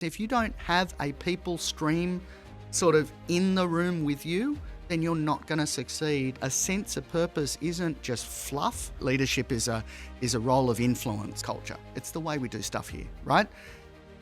If you don't have a people stream sort of in the room with you, then you're not going to succeed. A sense of purpose isn't just fluff. Leadership is a role of influence culture. It's the way we do stuff here, right?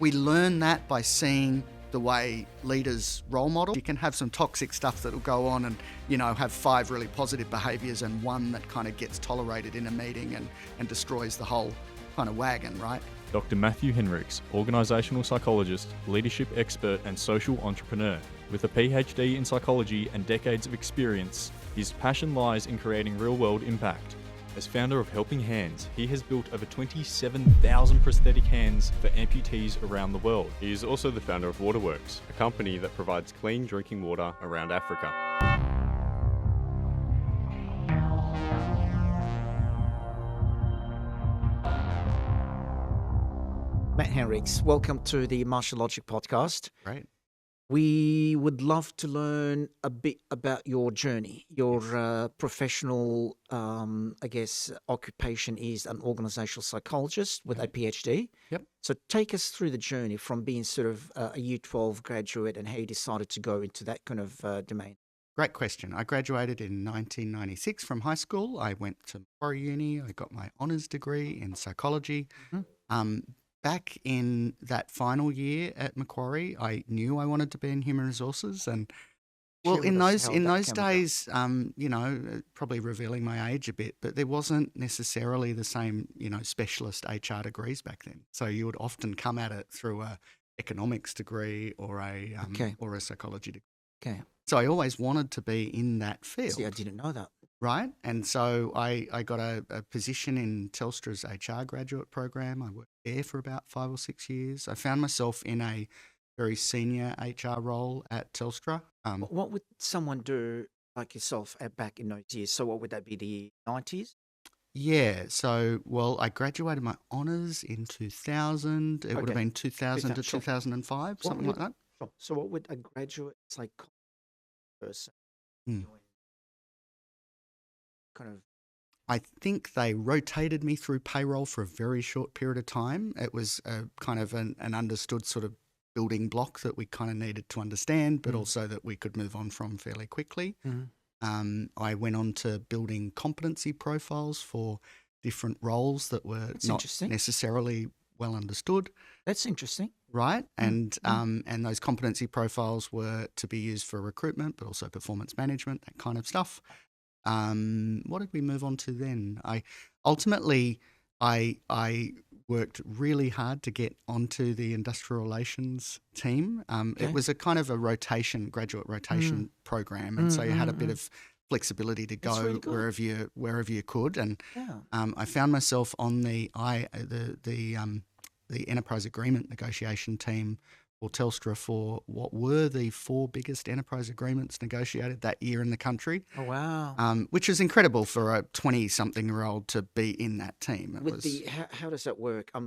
We learn that by seeing the way leaders role model. You can have some toxic stuff that'll go on and, have 5 really positive behaviours and one that kind of gets tolerated in a meeting and destroys the whole kind of wagon, right? Dr. Matthew Henricks, Organisational Psychologist, leadership expert and social entrepreneur. With a PhD in psychology and decades of experience, his passion lies in creating real-world impact. As founder of Helping Hands, he has built over 27,000 prosthetic hands for amputees around the world. He is also the founder of Waterworks, a company that provides clean drinking water around Africa. Matt Henricks, welcome to the Martian Logic Podcast. Right. We would love to learn a bit about your journey. Your professional, occupation is an organisational psychologist with a PhD. Yep. So take us through the journey from being sort of a Year 12 graduate and how you decided to go into that kind of domain. Great question. I graduated in 1996 from high school. I went to Macquarie Uni. I got my honours degree in psychology. Mm-hmm. Back in that final year at Macquarie, I knew I wanted to be in human resources, and in those days, probably revealing my age a bit, but there wasn't necessarily the same, specialist HR degrees back then. So you would often come at it through a economics degree or a psychology degree. Okay. So I always wanted to be in that field. See, I didn't know that. Right. And so I got a position in Telstra's HR graduate program. I worked there for about 5 or 6 years. I found myself in a very senior HR role at Telstra. What would someone do like yourself back in those years? So what would that be, the 90s? Yeah. So, I graduated my honours in 2000. It would have been 2000 to 2005, something like that. Sure. So what would a graduate psychologist person kind of... I think they rotated me through payroll for a very short period of time. It was kind of an understood sort of building block that we kind of needed to understand, but also that we could move on from fairly quickly. Mm-hmm. I went on to building competency profiles for different roles that were not necessarily well understood. That's interesting. Right. And those competency profiles were to be used for recruitment, but also performance management, that kind of stuff. What did we move on to then? I worked really hard to get onto the industrial relations team. It was a kind of a graduate rotation program, and so you had a bit of flexibility to go really wherever you could. And I found myself on the enterprise agreement negotiation team for Telstra for what were the 4 biggest enterprise agreements negotiated that year in the country. Oh, wow. Which was incredible for a 20-something-year-old to be in that team. How does that work? I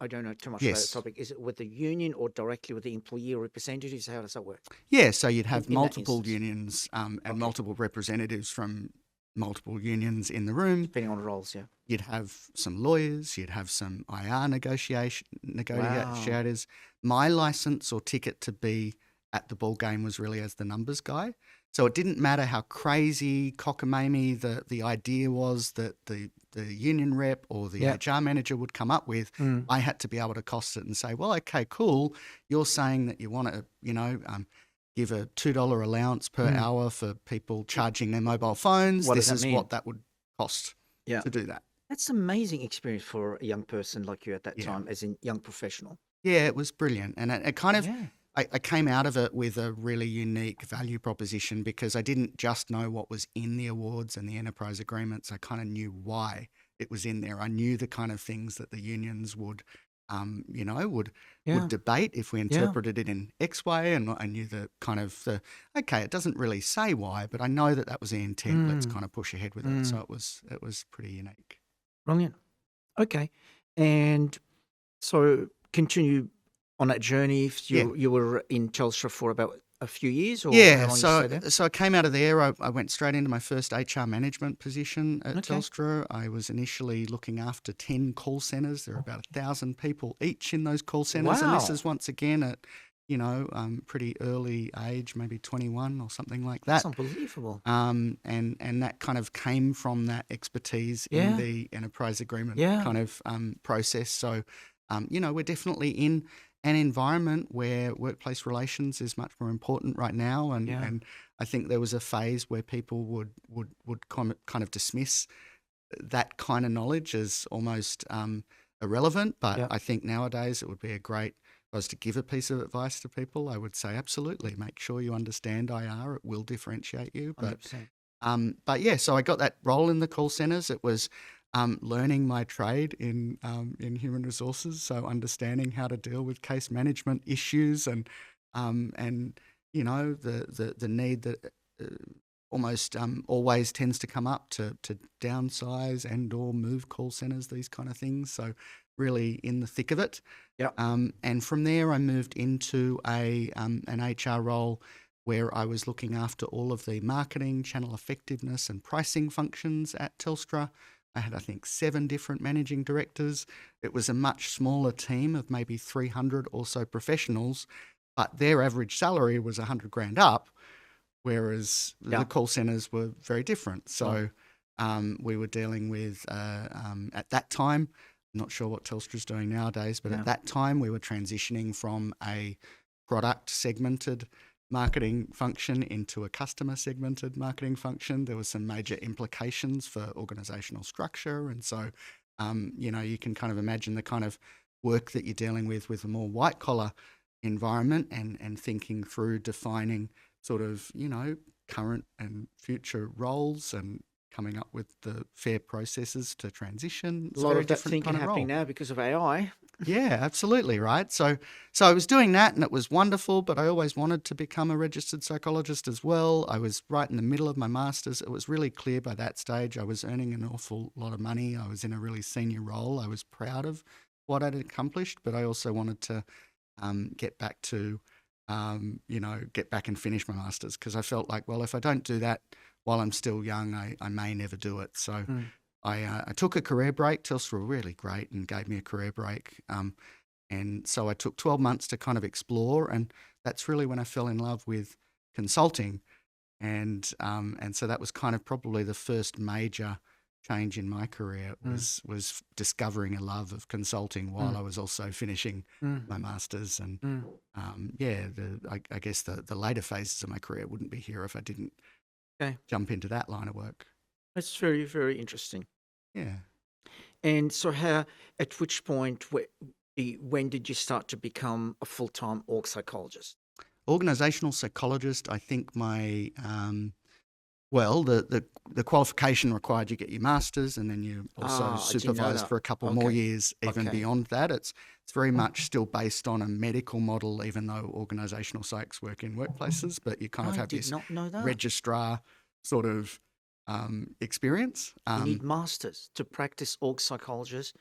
don't know too much about the topic. Is it with the union or directly with the employee or representatives? How does that work? Yeah, so you'd have multiple unions and multiple representatives from multiple unions in the room. Depending on roles, yeah. You'd have some lawyers, you'd have some IR negotiators. My license or ticket to be at the ball game was really as the numbers guy. So it didn't matter how crazy cockamamie the idea was that the union rep or the HR manager would come up with. I had to be able to cost it and say, well, okay, cool. You're saying that you want to, give a $2 allowance per hour for people charging their mobile phones. This is what that would cost to do that. That's an amazing experience for a young person like you at that time, as a young professional. Yeah, it was brilliant. And it kind of, I came out of it with a really unique value proposition because I didn't just know what was in the awards and the enterprise agreements. I kind of knew why it was in there. I knew the kind of things that the unions would debate if we interpreted it in X way, and I knew the kind of it doesn't really say why, but I know that was the intent. Let's kind of push ahead with it. So it was pretty unique. Brilliant. Okay, and so continue on that journey. You were in Telstra for about a few years, or how Yeah, long did you stay there? so I came out of there. I went straight into my first HR management position at Okay. Telstra. I was initially looking after 10 call centres. There are about 1,000 people each in those call centres. And this Wow. is once again at, pretty early age, maybe 21 or something like that. That's unbelievable. And that kind of came from that expertise in Yeah. the enterprise agreement Yeah. kind of process. So, we're definitely in an environment where workplace relations is much more important right now, and Yeah. and I think there was a phase where people would kind of dismiss that kind of knowledge as almost irrelevant. But Yeah. I think nowadays it would be a great, if I was to give a piece of advice to people, I would say absolutely make sure you understand IR. It will differentiate you. 100%. But yeah, so I got that role in the call centres. It was learning my trade in human resources, so understanding how to deal with case management issues and the need that almost always tends to come up to downsize and or move call centres, these kind of things. So really in the thick of it. Yeah. And from there, I moved into an HR role where I was looking after all of the marketing, channel effectiveness and pricing functions at Telstra. I had, I think, 7 different managing directors. It was a much smaller team of maybe 300 or so professionals, but their average salary was 100 grand up, whereas the call centres were very different. So we were dealing with, at that time, I'm not sure what Telstra's doing nowadays, but at that time we were transitioning from a product segmented marketing function into a customer segmented marketing function. There were some major implications for organisational structure. And so, you can kind of imagine the kind of work that you're dealing with a more white collar environment and thinking through defining sort of, current and future roles and coming up with the fair processes to transition. It's A lot of that thinking kind of happening now because of AI. Yeah, absolutely, right? So I was doing that and it was wonderful, but I always wanted to become a registered psychologist as well. I was right in the middle of my master's. It was really clear by that stage I was earning an awful lot of money. I was in a really senior role. I was proud of what I'd accomplished, but I also wanted to get back and finish my master's, because I felt like, well, if I don't do that while I'm still young, I may never do it. So I took a career break. Telstra were really great and gave me a career break. And so I took 12 months to kind of explore, and that's really when I fell in love with consulting. And so that was kind of probably the first major change in my career was discovering a love of consulting while I was also finishing my master's. And I guess the later phases of my career wouldn't be here if I didn't jump into that line of work. That's very, very interesting. Yeah. And so at which point, when did you start to become a full-time org psychologist? Organisational psychologist, I think my, the qualification required you get your master's, and then you also supervised for a couple more years even beyond that. It's very much still based on a medical model, even though organisational psychs work in workplaces, but you kind of have this registrar sort of experience. You need masters to practice org psychologist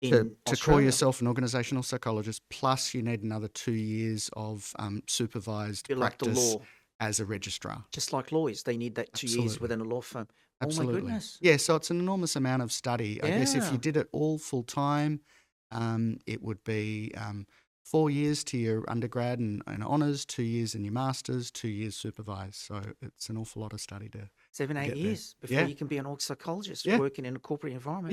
to call yourself an organisational psychologist, plus you need another 2 years of supervised practice like the law. As a registrar. Just like lawyers, they need that 2 years within a law firm. Absolutely. Oh my goodness. Yeah, so it's an enormous amount of study. I guess if you did it all full time, it would be 4 years to your undergrad and honours, 2 years in your masters, 2 years supervised. So it's an awful lot of study to 7-8 years before you can be an org psychologist working in a corporate environment.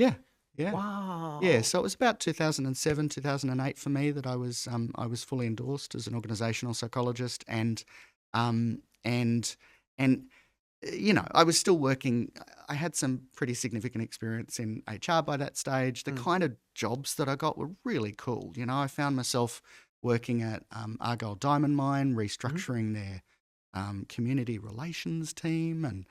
Yeah. Wow. Yeah, so it was about 2007, 2008 for me that I was fully endorsed as an organisational psychologist, and I was still working. I had some pretty significant experience in HR by that stage. The kind of jobs that I got were really cool. I found myself working at Argyle Diamond Mine, restructuring their community relations team, and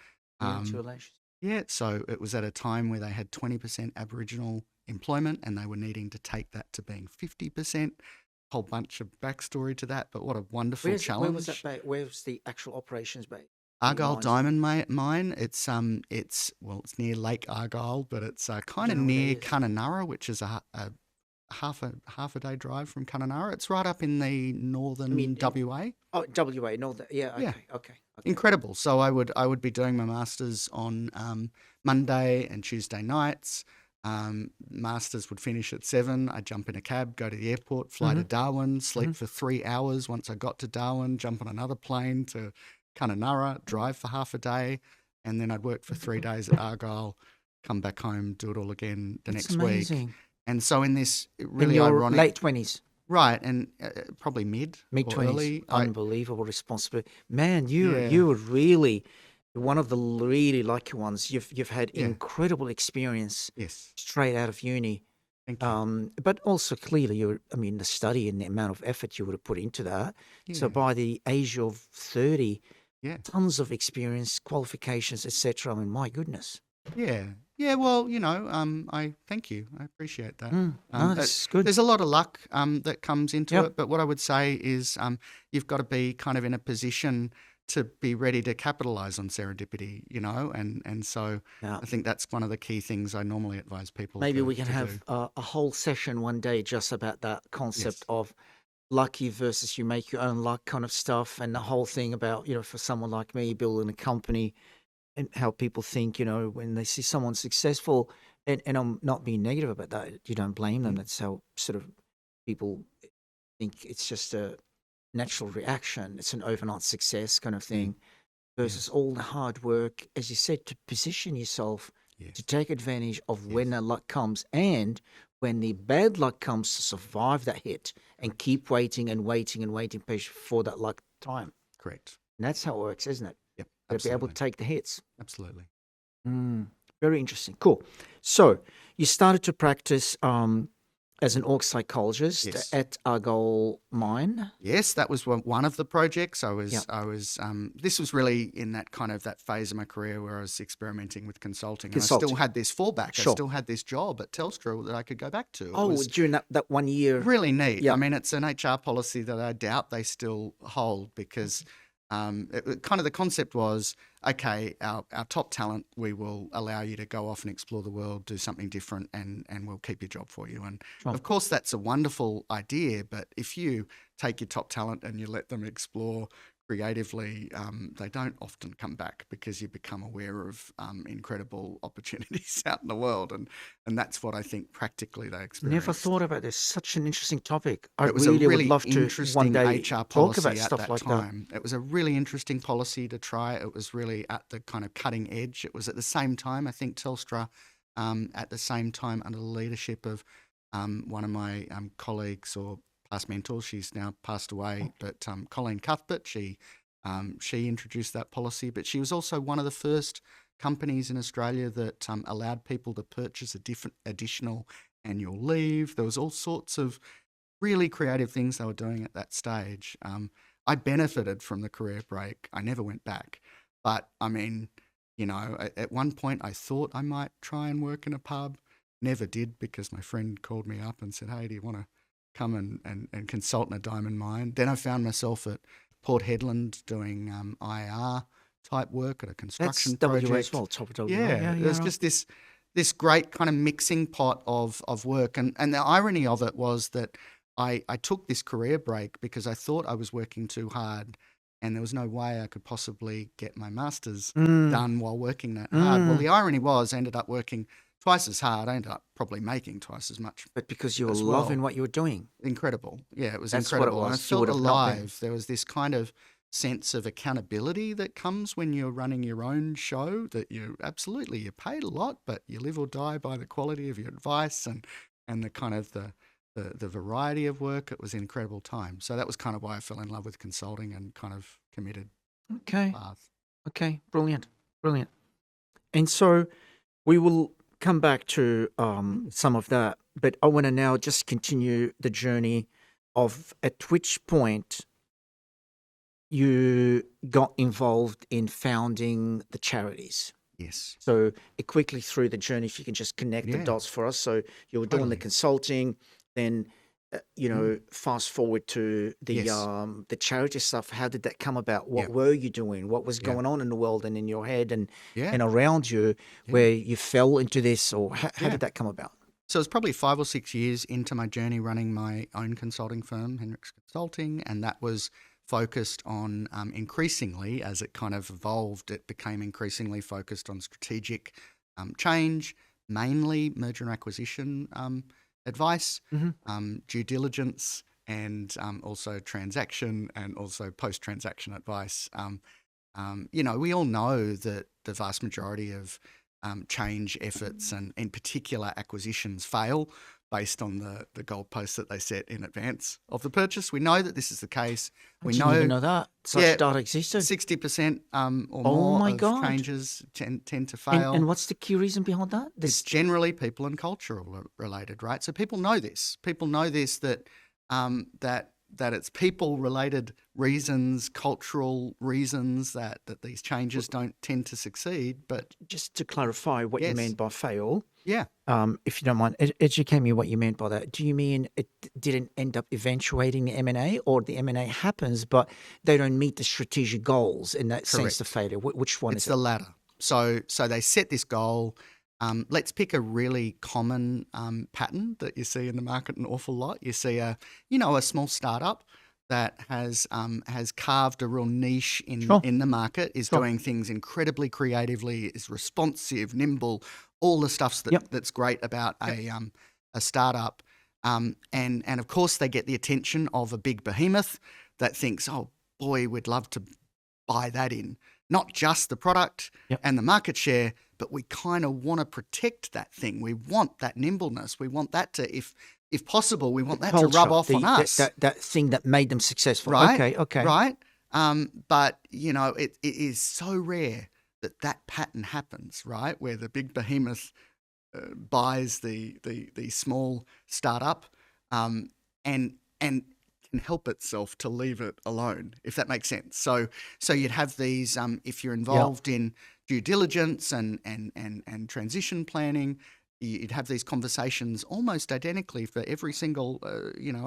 so it was at a time where they had 20% Aboriginal employment, and they were needing to take that to being 50%. Whole bunch of backstory to that, but what a wonderful challenge. Where was that based? Where was the actual operations based? Argyle Diamond Mine. It's near Lake Argyle, but it's kind of near Kununurra, which is a half a day drive from Kununurra. It's right up in the northern WA. Oh, WA, northern. Yeah. Okay. Yeah. Okay. Incredible. So I would be doing my masters on Monday and Tuesday nights. Masters would finish at 7. I'd jump in a cab, go to the airport, fly to Darwin, sleep for 3 hours. Once I got to Darwin, jump on another plane to Kununurra, drive for half a day, and then I'd work for 3 days at Argyle, come back home, do it all again the next week. And so in this really ironic... late 20s. Right, and probably mid-20s. Unbelievable responsibility. Man, you were really one of the really lucky ones. You've had incredible experience straight out of uni. Thank you. But also clearly, the study and the amount of effort you would have put into that. Yeah. So by the age of 30, tons of experience, qualifications, etc. I mean, my goodness. Yeah. Yeah, well, I thank you. I appreciate that. That's good. There's a lot of luck that comes into it, but what I would say is you've got to be kind of in a position to be ready to capitalize on serendipity, and so I think that's one of the key things I normally advise people. Maybe we can have a whole session one day just about that concept of lucky versus you make your own luck kind of stuff, and the whole thing about, for someone like me building a company, and how people think, when they see someone successful, and I'm not being negative about that, you don't blame them. That's how sort of people think it's just a natural reaction. It's an overnight success kind of thing versus all the hard work, as you said, to position yourself to take advantage of when the luck comes, and when the bad luck comes, to survive that hit and keep waiting and waiting and waiting for that luck time. Correct. And that's how it works, isn't it? Yep. To be able to take the hits. Absolutely. Very interesting. Cool. So you started to practice as an org psychologist at Argyle Mine. Yes, that was one of the projects. I was. This was really in that phase of my career where I was experimenting with consulting. And I still had this fallback. I still had this job at Telstra that I could go back to. During that 1 year. Really neat. Yep. I mean, it's an HR policy that I doubt they still hold, because the concept was, okay, our top talent, we will allow you to go off and explore the world, do something different, and we'll keep your job for you. And of course, that's a wonderful idea, but if you take your top talent and you let them explore creatively, they don't often come back, because you become aware of incredible opportunities out in the world, and that's what I think practically they experience. Never thought about this. Such an interesting topic. It was really, a really would love to one day HR policy talk about stuff like time. That. It was a really interesting policy to try. It was really at the kind of cutting edge. It was at the same time, I think Telstra, at the same time, under the leadership of one of my colleagues or past mentors, she's now passed away, but Colleen Cuthbert, she introduced that policy, but she was also one of the first companies in Australia that allowed people to purchase additional annual leave. There was all sorts of really creative things they were doing at that stage. I benefited from the career break. I never went back, but I mean, at one point I thought I might try and work in a pub. Never did, because my friend called me up and said, hey, do you want to come and consult in a diamond mine? Then I found myself at Port Hedland doing IR type work at a construction project. WA as well, top of WA. There's just this great kind of mixing pot of work. And the irony of it was that I took this career break because I thought I was working too hard, and there was no way I could possibly get my master's done while working that hard. Well, the irony was I ended up working twice as hard. I ended up probably making twice as much. But because you were loving what you were doing. Incredible. Yeah, it was That's incredible. What it was. I felt alive. There was this kind of sense of accountability that comes when you're running your own show, that you're paid a lot, but you live or die by the quality of your advice and the kind of the variety of work. It was an incredible time. So that was kind of why I fell in love with consulting and kind of committed. Okay. Brilliant. And so we will come back to some of that, but I want to now just continue the journey of at which point you got involved in founding the charities. Yes. So quickly through the journey, if you can just connect the dots for us. So you were doing the consulting, then fast forward to the charity stuff. How did that come about? What were you doing? What was going on in the world and in your head and around you where you fell into this, or how did that come about? So it's probably 5 or 6 years into my journey running my own consulting firm, Henricks Consulting, and that was focused on increasingly, as it kind of evolved, it became increasingly focused on strategic change, mainly merger and acquisition advice, due diligence, and also transaction and also post-transaction advice. We all know that the vast majority of change efforts and in particular acquisitions fail based on the goalposts that they set in advance of the purchase. We know that this is the case. I didn't even know that such data existed. 60% or more of God. changes tend to fail. And what's the key reason behind that? It's generally people and cultural related, right? So people know this. People know this that it's people-related reasons, cultural reasons that these changes don't tend to succeed. But just to clarify what you meant by fail, yeah, if you don't mind, educate me what you meant by that. Do you mean it didn't end up eventuating the M&A, or the M&A happens but they don't meet the strategic goals in that sense of failure? Which one is it? It's the latter. So they set this goal. Let's pick a really common pattern that you see in the market an awful lot. You see a small startup that has carved a real niche in the market, is doing things incredibly creatively, is responsive, nimble, all the stuff that's great about a startup. And of course they get the attention of a big behemoth that thinks, oh boy, we'd love to buy that in. Not just the product and the market share, but we kind of want to protect that thing. We want that nimbleness. We want that to, if possible, we want that culture, to rub off on us. That thing that made them successful. Right. Okay. Right. But it is so rare that pattern happens, right? Where the big behemoth buys the small startup, and can help itself to leave it alone, if that makes sense. So you'd have these, if you're involved in due diligence and transition planning, you'd have these conversations almost identically for every single,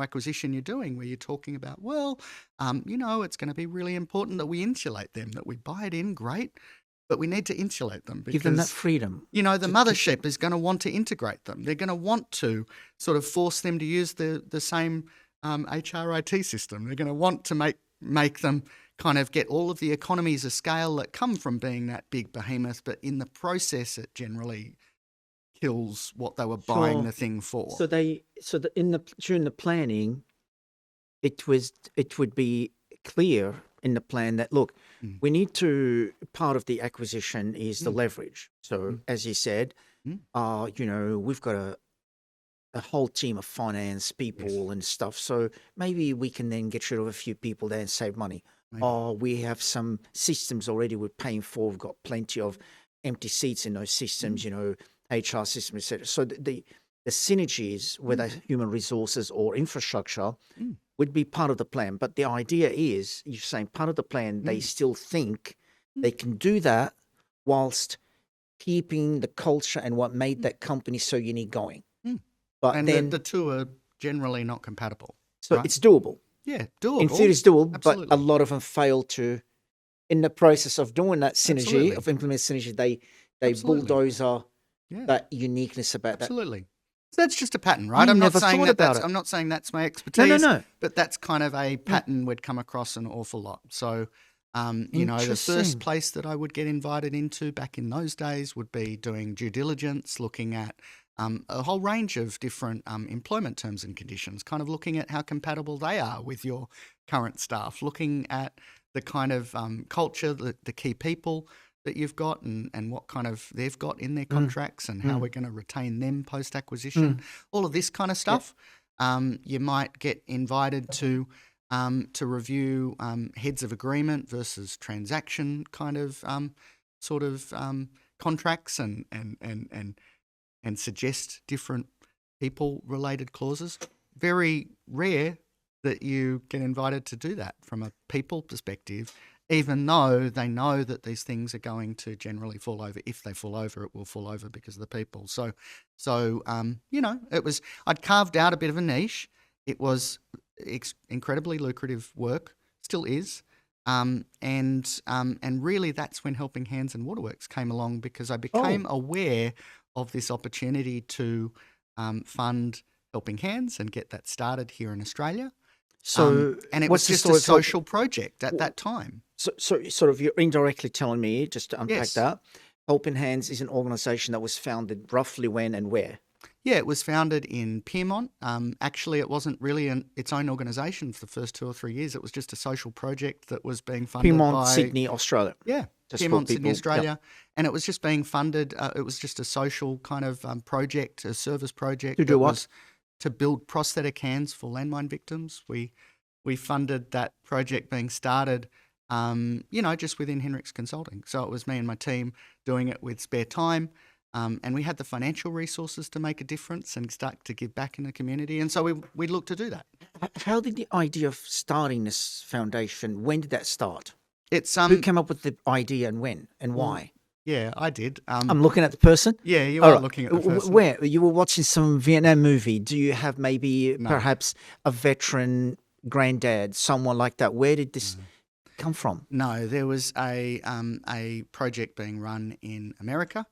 acquisition you're doing, where you're talking about, it's going to be really important that we insulate them, that we buy it in, great, but we need to insulate them. Because, give them that freedom. The mothership is going to want to integrate them. They're going to want to sort of force them to use the same HRIT system. They're going to want to make them kind of get all of the economies of scale that come from being that big behemoth, but in the process it generally kills what they were buying the thing for. So during the planning, it would be clear in the plan that, look, we need to, part of the acquisition is the leverage. So as you said, we've got a whole team of finance people and stuff. So maybe we can then get rid of a few people there and save money. Maybe. Or we have some systems already we're paying for. We've got plenty of empty seats in those systems, HR systems, etc. So the synergies, whether human resources or infrastructure, would be part of the plan. But the idea is, you're saying part of the plan, they still think they can do that whilst keeping the culture and what made that company so unique going. But then the two are generally not compatible. So right? It's doable. Yeah, doable. In theory, it's doable, Absolutely. But a lot of them fail to, in the process of doing that synergy, Absolutely. of implementing synergy, they bulldozer that uniqueness about Absolutely. So that's just a pattern, right? I'm not saying that's my expertise. No. But that's kind of a pattern we'd come across an awful lot. So, the first place that I would get invited into back in those days would be doing due diligence, looking at a whole range of different employment terms and conditions, kind of looking at how compatible they are with your current staff, looking at the kind of culture, the key people that you've got and what kind of they've got in their contracts and how we're going to retain them post-acquisition, all of this kind of stuff. You might get invited to review heads of agreement versus transaction kind of contracts and suggest different people-related clauses. Very rare that you get invited to do that from a people perspective, even though they know that these things are going to generally fall over. If they fall over, it will fall over because of the people. So it was, I'd carved out a bit of a niche. It was incredibly lucrative work, still is. And really that's when Helping Hands and Waterworks came along, because I became aware of this opportunity to fund Helping Hands and get that started here in Australia. So and it was what's the just story a of Help- social project at that time. So sort of you're indirectly telling me, just to unpack Yes. that, Helping Hands is an organisation that was founded roughly when and where? Yeah, it was founded in Pyrmont. Actually, it wasn't really its own organisation for the first 2 or 3 years. It was just a social project that was being funded Pyrmont, by Sydney, Australia. Yeah, Just for Pyrmont, Sydney, people- Australia. And it was just being funded. It was just a social kind of project, a service project. To do that what? was to build prosthetic hands for landmine victims. We funded that project being started, just within Henricks Consulting. So it was me and my team doing it with spare time. And we had the financial resources to make a difference and start to give back in the community. And so we looked to do that. How did the idea of starting this foundation, when did that start? It's Who came up with the idea and when and why? Yeah, I did. I'm looking at the person. Yeah, you All are right. looking at the person. Where? You were watching some Vietnam movie. Do you have maybe No. perhaps a veteran granddad, someone like that? Where did this come from? No, there was a project being run in America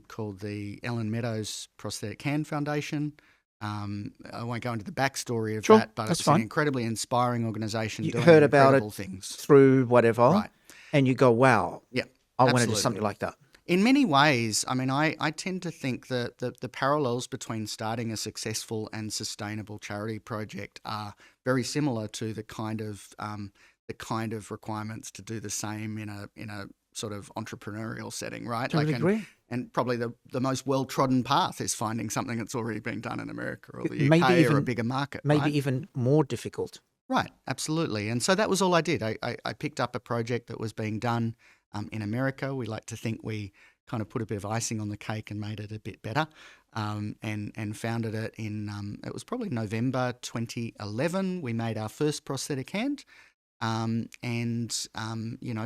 called the Ellen Meadows Prosthetic Hand Foundation. I won't go into the backstory of Sure, that, but that's it's an fine. incredibly inspiring organisation You doing heard about it incredible things. through whatever, Right. and you go, wow, Yeah, I want to do absolutely. something like that. In many ways, I mean, I tend to think that the parallels between starting a successful and sustainable charity project are very similar to the kind of requirements to do the same in a sort of entrepreneurial setting, right? Totally agree. And probably the most well-trodden path is finding something that's already been done in America or the UK Maybe or a even- bigger market, Maybe right? even more difficult. Right, absolutely. And so that was all I did. I picked up a project that was being done in America. We like to think we kind of put a bit of icing on the cake and made it a bit better, and founded it in, it was probably November 2011. We made our first prosthetic hand,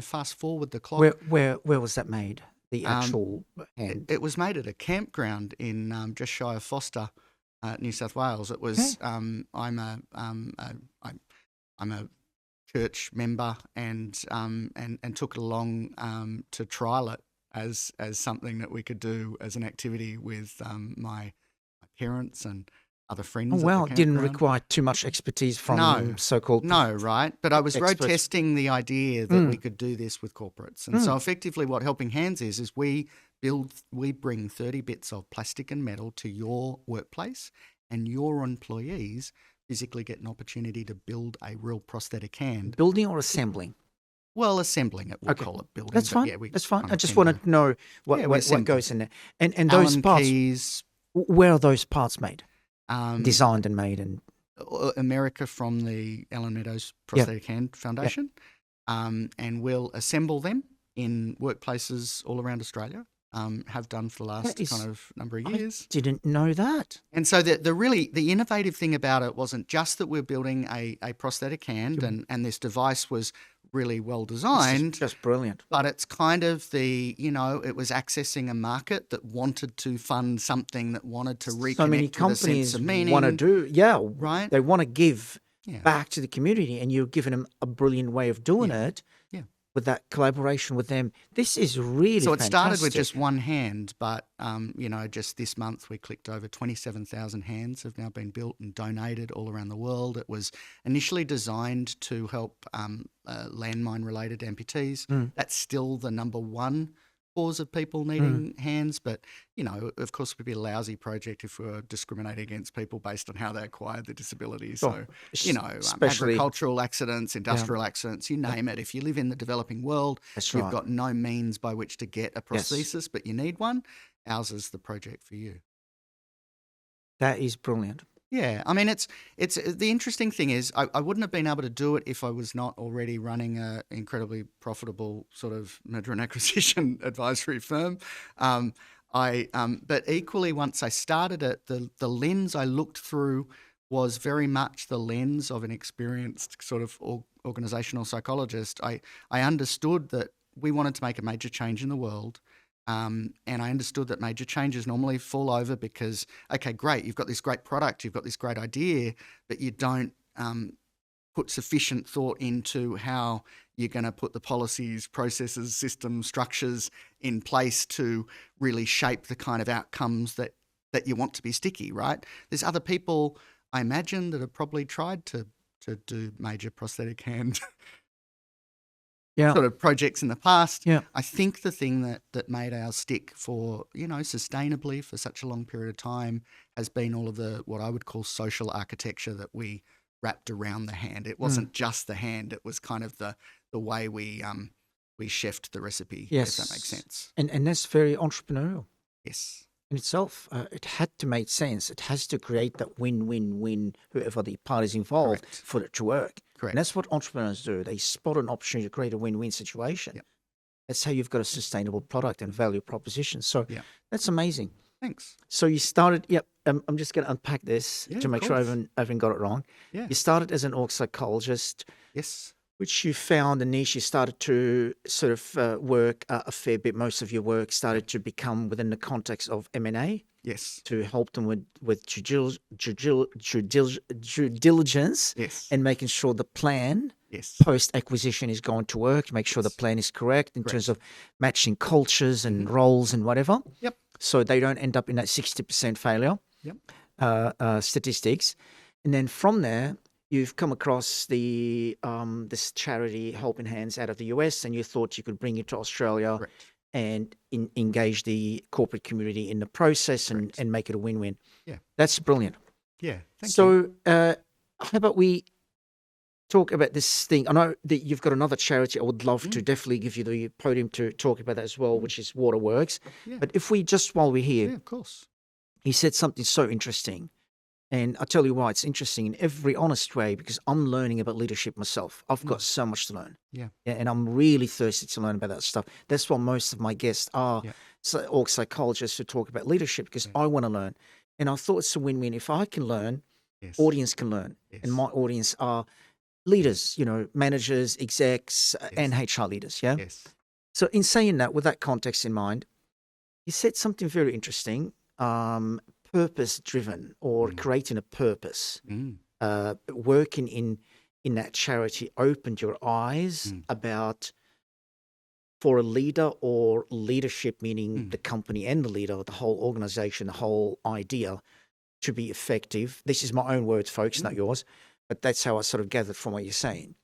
fast forward the clock. Where was that made? The actual hand. It was made at a campground in just shy of Foster, New South Wales. It was. I'm a church member and took it along to trial it as something that we could do as an activity with my parents and other friends. Oh, at the wow. Didn't campground. require too much expertise from No. so-called... No, right? But I was road Experts. testing the idea that we could do this with corporates. And so effectively what Helping Hands is we bring 30 bits of plastic and metal to your workplace, and your employees physically get an opportunity to build a real prosthetic hand. Building or assembling? Well, assembling it, we'll Okay. call it building. That's but fine. yeah, we That's fine. kind I of just tend want to know what, Yeah, we what assemble. goes in there. And those Allen parts, keys, where are those parts made? um, Designed and made and... America from the Ellen Meadows Prosthetic Hand Foundation, and we'll assemble them in workplaces all around Australia. Have done for the last That is- kind of number of I years. didn't know that. And so the innovative thing about it wasn't just that we're building a prosthetic hand and this device was really well This is designed, just brilliant. but it's kind of it was accessing a market that wanted to fund something that wanted to reconnect So many with a sense companies of meaning. want to do... Yeah, Right? they want to give Yeah. back to the community, and you're giving them a brilliant way of doing it. Yeah. With that collaboration with them. This is really So it started with fantastic. just one hand, but just this month we clicked over 27,000 hands have now been built and donated all around the world. It was initially designed to help landmine-related amputees. That's still the number one cause of people needing hands, but of course, it would be a lousy project if we were discriminating against people based on how they acquired the disability. So, especially- agricultural accidents, industrial accidents, you name it. If you live in the developing world, That's you've right. got no means by which to get a Yes. prosthesis, but you need one. Ours is the project for you. That is brilliant. Yeah, I mean, it's the interesting thing is I wouldn't have been able to do it if I was not already running a incredibly profitable sort of merger and acquisition advisory firm. But equally, once I started it, the lens I looked through was very much the lens of an experienced sort of organisational psychologist. I understood that we wanted to make a major change in the world. And I understood that major changes normally fall over because, okay, great, you've got this great product, you've got this great idea, but you don't put sufficient thought into how you're going to put the policies, processes, systems, structures in place to really shape the kind of outcomes that that you want to be sticky, right? There's other people, I imagine, that have probably tried to do major prosthetic hand sort of projects in the past. Yeah. I think the thing that made ours stick for, sustainably for such a long period of time has been all of the, what I would call social architecture that we wrapped around the hand. It wasn't just the hand. It was kind of the way we chefed the recipe, if that makes sense. And that's very entrepreneurial. Yes. In itself, it had to make sense. It has to create that win-win-win, whoever the parties involved, Correct. for it to work. Correct. And that's what entrepreneurs do. They spot an opportunity to create a win-win situation. Yep. That's how you've got a sustainable product and value proposition. So that's amazing. Thanks. So you started, I'm just going to unpack this to make sure I haven't got it wrong. Yeah. You started as an org psychologist. Yes. Which you found a niche. You started to sort of work a fair bit. Most of your work started to become within the context of M&A. Yes. To help them with due diligence. Yes. And making sure the plan post-acquisition is going to work. Make sure the plan is correct in terms of matching cultures and roles and whatever. Yep. So they don't end up in that 60% failure statistics. And then from there, you've come across the this charity Helping Hands out of the US, and you thought you could bring it to Australia and engage the corporate community in the process and make it a win-win. Yeah, that's brilliant. Yeah, thank you. So how about we talk about this thing? I know that you've got another charity. I would love to definitely give you the podium to talk about that as well, which is Waterworks. Yeah. But if we just, while we're here, of course, he said something so interesting. And I'll tell you why it's interesting in every honest way, because I'm learning about leadership myself. I've got so much to learn. Yeah. And I'm really thirsty to learn about that stuff. That's why most of my guests are org psychologists who talk about leadership, because I want to learn. And I thought it's a win-win. If I can learn, audience can learn. And my audience are leaders, managers, execs, and HR leaders. Yeah. Yes. So in saying that, with that context in mind, you said something very interesting. Purpose-driven, or creating a purpose, working in that charity opened your eyes about, for a leader or leadership, meaning the company and the leader, the whole organization, the whole idea, to be effective. This is my own words, folks, not yours, but that's how I sort of gathered from what you're saying.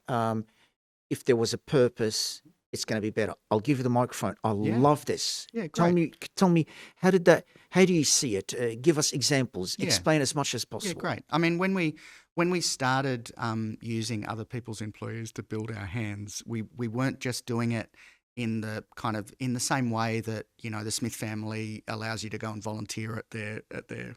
If there was a purpose, it's going to be better. I'll give you the microphone. I love this. Yeah, great. Tell me, how do you see it? Give us examples. Explain as much as possible. Yeah, great. I mean, when we started using other people's employees to build our hands, we weren't just doing it in the same way that, the Smith family allows you to go and volunteer at their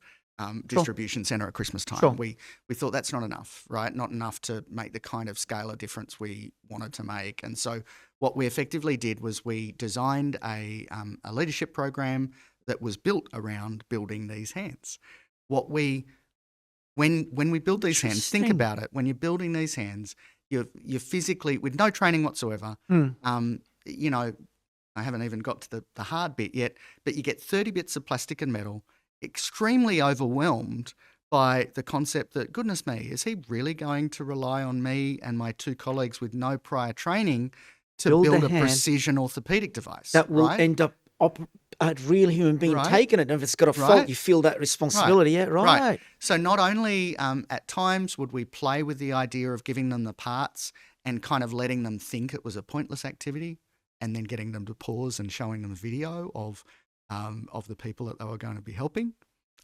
distribution centre at Christmas time. Sure. We thought that's not enough, right? Not enough to make the kind of scale of difference we wanted to make. And so what we effectively did was we designed a leadership program that was built around building these hands. When we build these hands, think about it. When you're building these hands, you're physically, with no training whatsoever, I haven't even got to the hard bit yet, but you get 30 bits of plastic and metal, extremely overwhelmed by the concept that, goodness me, is he really going to rely on me and my two colleagues with no prior training to build a precision orthopedic device? That will end up a real human being taking it. And if it's got a fault, you feel that responsibility. Yeah, right. So not only at times would we play with the idea of giving them the parts and kind of letting them think it was a pointless activity, and then getting them to pause and showing them a video of the people that they were going to be helping,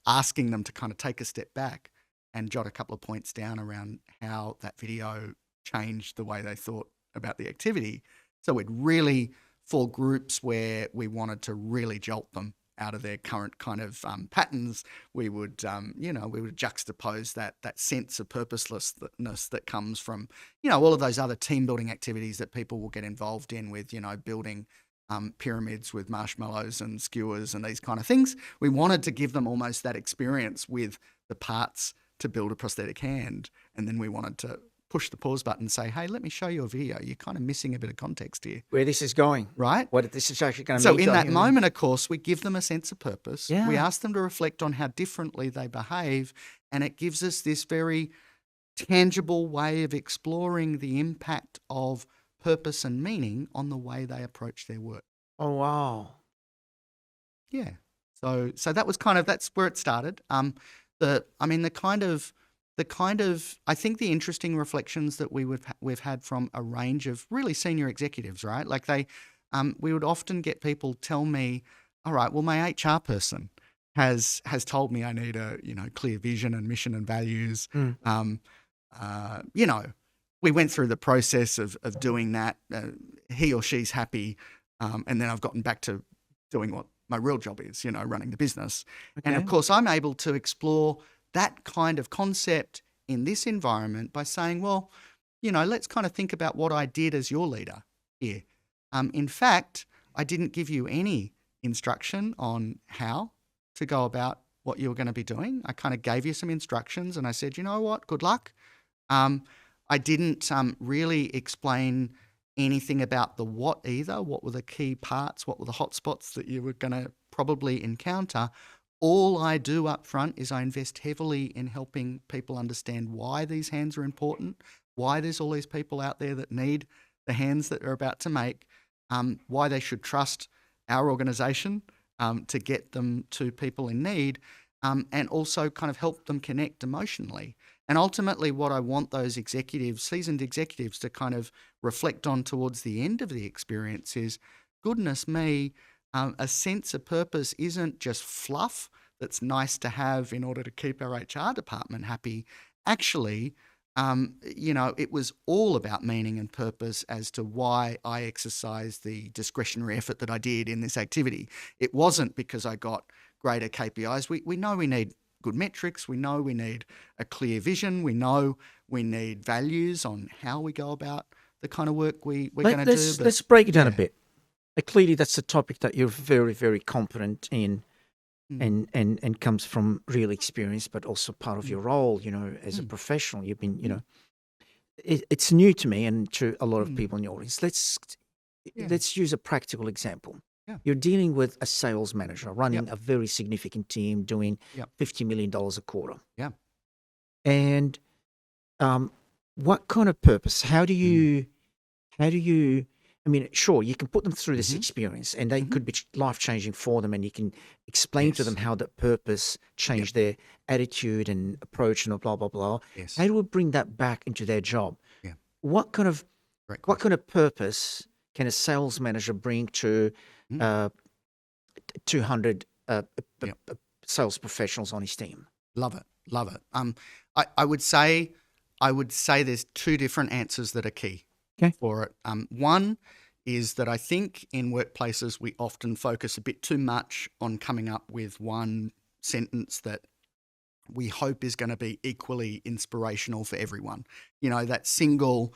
asking them to kind of take a step back and jot a couple of points down around how that video changed the way they thought about the activity. So we'd really, for groups where we wanted to really jolt them out of their current kind of patterns, we would juxtapose that sense of purposelessness that comes from, all of those other team building activities that people will get involved in with, building pyramids with marshmallows and skewers and these kind of things. We wanted to give them almost that experience with the parts to build a prosthetic hand. And then we wanted to push the pause button and say, hey, let me show you a video. You're kind of missing a bit of context here. Where this is going. Right? What this is actually going to mean. So in that moment, of course, we give them a sense of purpose. Yeah. We ask them to reflect on how differently they behave. And it gives us this very tangible way of exploring the impact of purpose and meaning on the way they approach their work. Oh, wow. Yeah. So that was that's where it started. I think the interesting reflections that we've had from a range of really senior executives, right? Like we would often get people tell me, all right, well, my HR person has told me I need a, clear vision and mission and values. We went through the process of doing that. He or she's happy. And then I've gotten back to doing what my real job is, running the business. Okay. And of course, I'm able to explore that kind of concept in this environment by saying, well, let's kind of think about what I did as your leader here. In fact, I didn't give you any instruction on how to go about what you were going to be doing. I kind of gave you some instructions and I said, you know what, good luck. I didn't really explain anything about the what either. What were the key parts? What were the hot spots that you were going to probably encounter? All I do up front is I invest heavily in helping people understand why these hands are important, why there's all these people out there that need the hands that they're about to make, why they should trust our organisation to get them to people in need, and also kind of help them connect emotionally. And ultimately what I want those executives, seasoned executives, to kind of reflect on towards the end of the experience is, goodness me, a sense of purpose isn't just fluff that's nice to have in order to keep our HR department happy. Actually, it was all about meaning and purpose as to why I exercised the discretionary effort that I did in this activity. It wasn't because I got greater KPIs. We know we need good metrics. We know we need a clear vision. We know we need values on how we go about the kind of work we're going to do. Let's break it down a bit. Clearly, that's a topic that you're very, very competent in and comes from real experience, but also part of your role, as a professional. You've been, it's new to me and to a lot of people in the audience. Let's use a practical example. Yeah. You're dealing with a sales manager running a very significant team doing $50 million a quarter. Yeah. And what kind of purpose? How do you, sure, you can put them through this experience and they could be life-changing for them and you can explain to them how that purpose changed their attitude and approach and blah, blah, blah. Yes. How do we bring that back into their job? Yeah. What kind of purpose can a sales manager bring to 200 sales professionals on his team? Love it. I would say there's two different answers that are key for it. One is that I think in workplaces we often focus a bit too much on coming up with one sentence that we hope is going to be equally inspirational for everyone. That single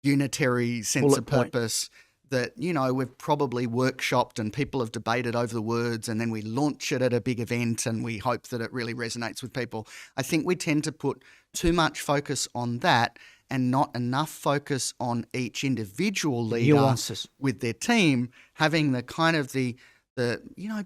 unitary sense of purpose that, we've probably workshopped and people have debated over the words and then we launch it at a big event and we hope that it really resonates with people. I think we tend to put too much focus on that and not enough focus on each individual leader with their team having the kind of the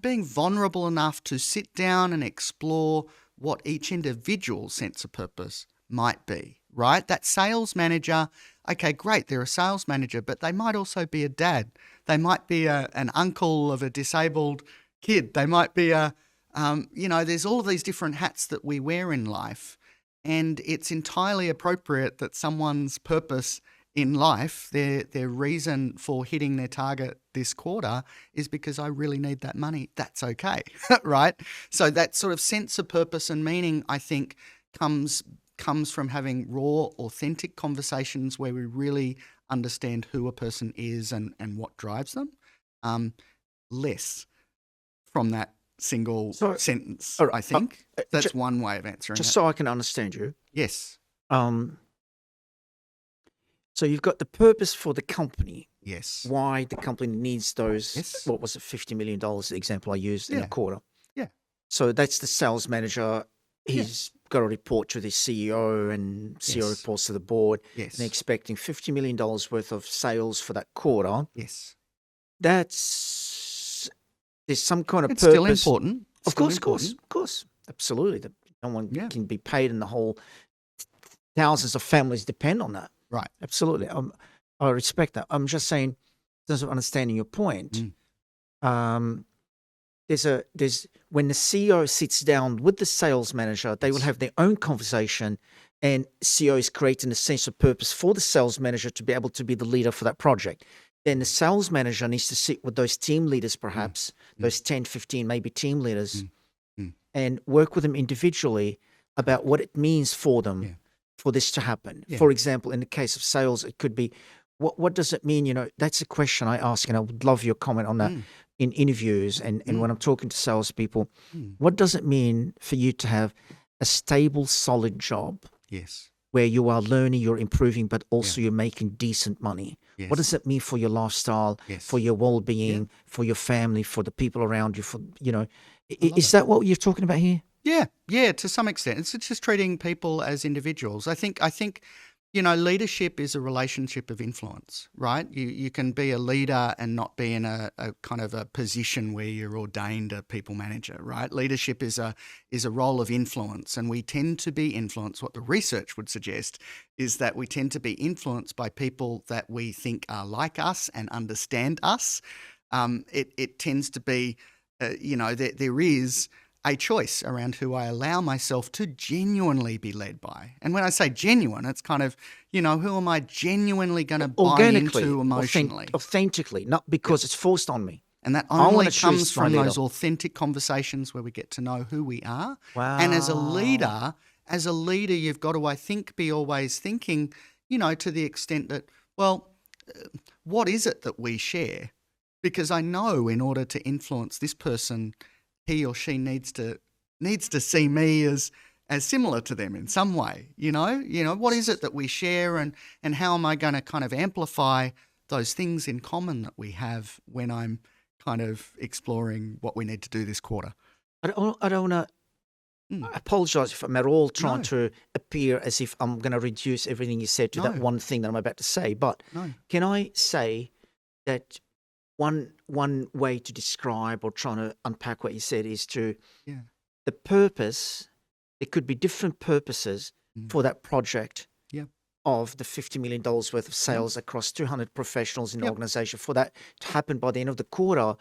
being vulnerable enough to sit down and explore what each individual sense of purpose might be, right? That sales manager, okay, great, they're a sales manager, but they might also be a dad. They might be an uncle of a disabled kid. They might be there's all of these different hats that we wear in life. And it's entirely appropriate that someone's purpose in life, their reason for hitting their target this quarter is because I really need that money. That's okay, right? So that sort of sense of purpose and meaning, I think, comes from having raw, authentic conversations where we really understand who a person is and what drives them, less from that single sentence, I think. That's one way of answering just so I can understand you. Yes. So you've got the purpose for the company. Yes. Why the company needs those, what was it, $50 million, the example I used in a quarter. Yeah. So that's the sales manager. He's got to report to the CEO and CEO reports to the board. Yes. And they're expecting $50 million worth of sales for that quarter. Yes. There's some kind of it's purpose. Still important. Of course. Absolutely. No one can be paid and the whole thousands of families depend on that. Right. Absolutely. I respect that. I'm just saying, in terms of understanding your point, there's when the CEO sits down with the sales manager, they will have their own conversation, and CEO is creating a sense of purpose for the sales manager to be able to be the leader for that project. Then the sales manager needs to sit with those team leaders, perhaps those 10, 15, maybe team leaders, and work with them individually about what it means for them for this to happen. For example, in the case of sales, it could be, what does it mean? That's a question I ask, and I would love your comment on that in interviews and when I'm talking to salespeople. What does it mean for you to have a stable, solid job? Yes. Where you are learning, you're improving, but also you're making decent money. What does it mean for your lifestyle, for your well-being, for your family, for the people around you? Is that what you're talking about here? Yeah, to some extent. It's just treating people as individuals. I think leadership is a relationship of influence, right? You can be a leader and not be in a kind of a position where you're ordained a people manager, right? Leadership is a role of influence, and we tend to be influenced. What the research would suggest is that we tend to be influenced by people that we think are like us and understand us. It tends to be, there is a choice around who I allow myself to genuinely be led by. And when I say genuine, it's kind of, who am I genuinely going to buy into emotionally? Authentically, not because it's forced on me. And that only comes from those authentic conversations where we get to know who we are. Wow. And as a leader, you've got to, I think, be always thinking, to the extent that, what is it that we share? Because I know in order to influence this person, he or she needs to see me as similar to them in some way, what is it that we share, and how am I going to kind of amplify those things in common that we have when I'm kind of exploring what we need to do this quarter. I don't want to apologize if I'm at all trying to appear as if I'm going to reduce everything you said to that one thing that I'm about to say, but can I say that one way to describe or trying to unpack what you said is to the purpose. There could be different purposes for that project of the $50 million worth of sales across 200 professionals in the organization. For that to happen by the end of the quarter,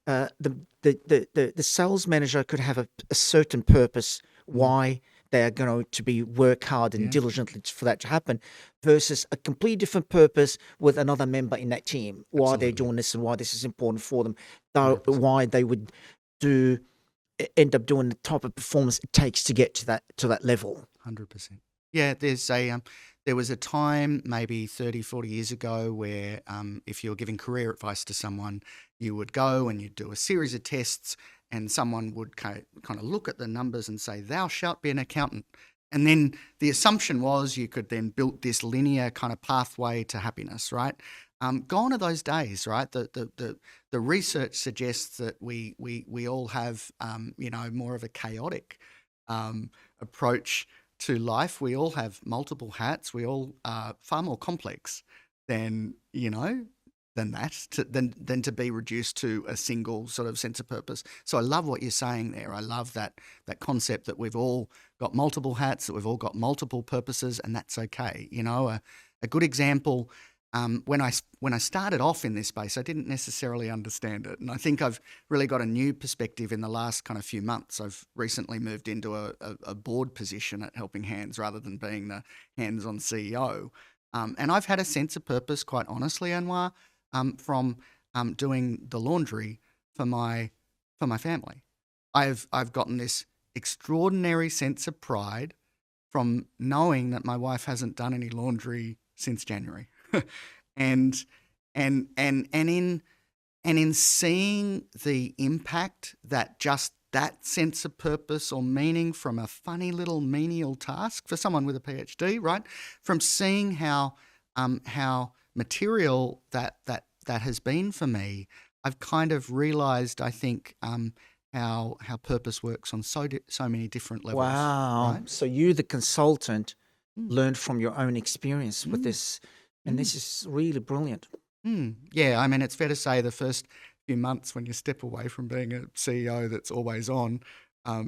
the sales manager could have a certain purpose why they are going to work hard and diligently for that to happen, versus a completely different purpose with another member in that team, why they're doing this and why this is important for them, why they would end up doing the type of performance it takes to get to that level. 100%. Yeah, there was a time maybe 30, 40 years ago where if you were giving career advice to someone, you would go and you'd do a series of tests, and someone would kind of look at the numbers and say, "Thou shalt be an accountant." And then the assumption was you could then build this linear kind of pathway to happiness, right? Gone are those days, right? The research suggests that we all have, more of a chaotic approach to life. We all have multiple hats. We all are far more complex than to be reduced to a single sort of sense of purpose. So I love what you're saying there. I love that concept that we've all got multiple hats, that we've all got multiple purposes, and that's okay. A good example, when I started off in this space, I didn't necessarily understand it. And I think I've really got a new perspective in the last kind of few months. I've recently moved into a board position at Helping Hands rather than being the hands-on CEO. And I've had a sense of purpose, quite honestly, Anwar, from doing the laundry for my family. I've gotten this extraordinary sense of pride from knowing that my wife hasn't done any laundry since January, and in seeing the impact that just that sense of purpose or meaning from a funny little menial task for someone with a PhD, right? From seeing how material that has been for me, I've kind of realised, I think, how purpose works on so many different levels. Wow! Right? So you, the consultant, learned from your own experience with this, and this is really brilliant. Yeah, I mean, it's fair to say the first few months when you step away from being a CEO that's always on,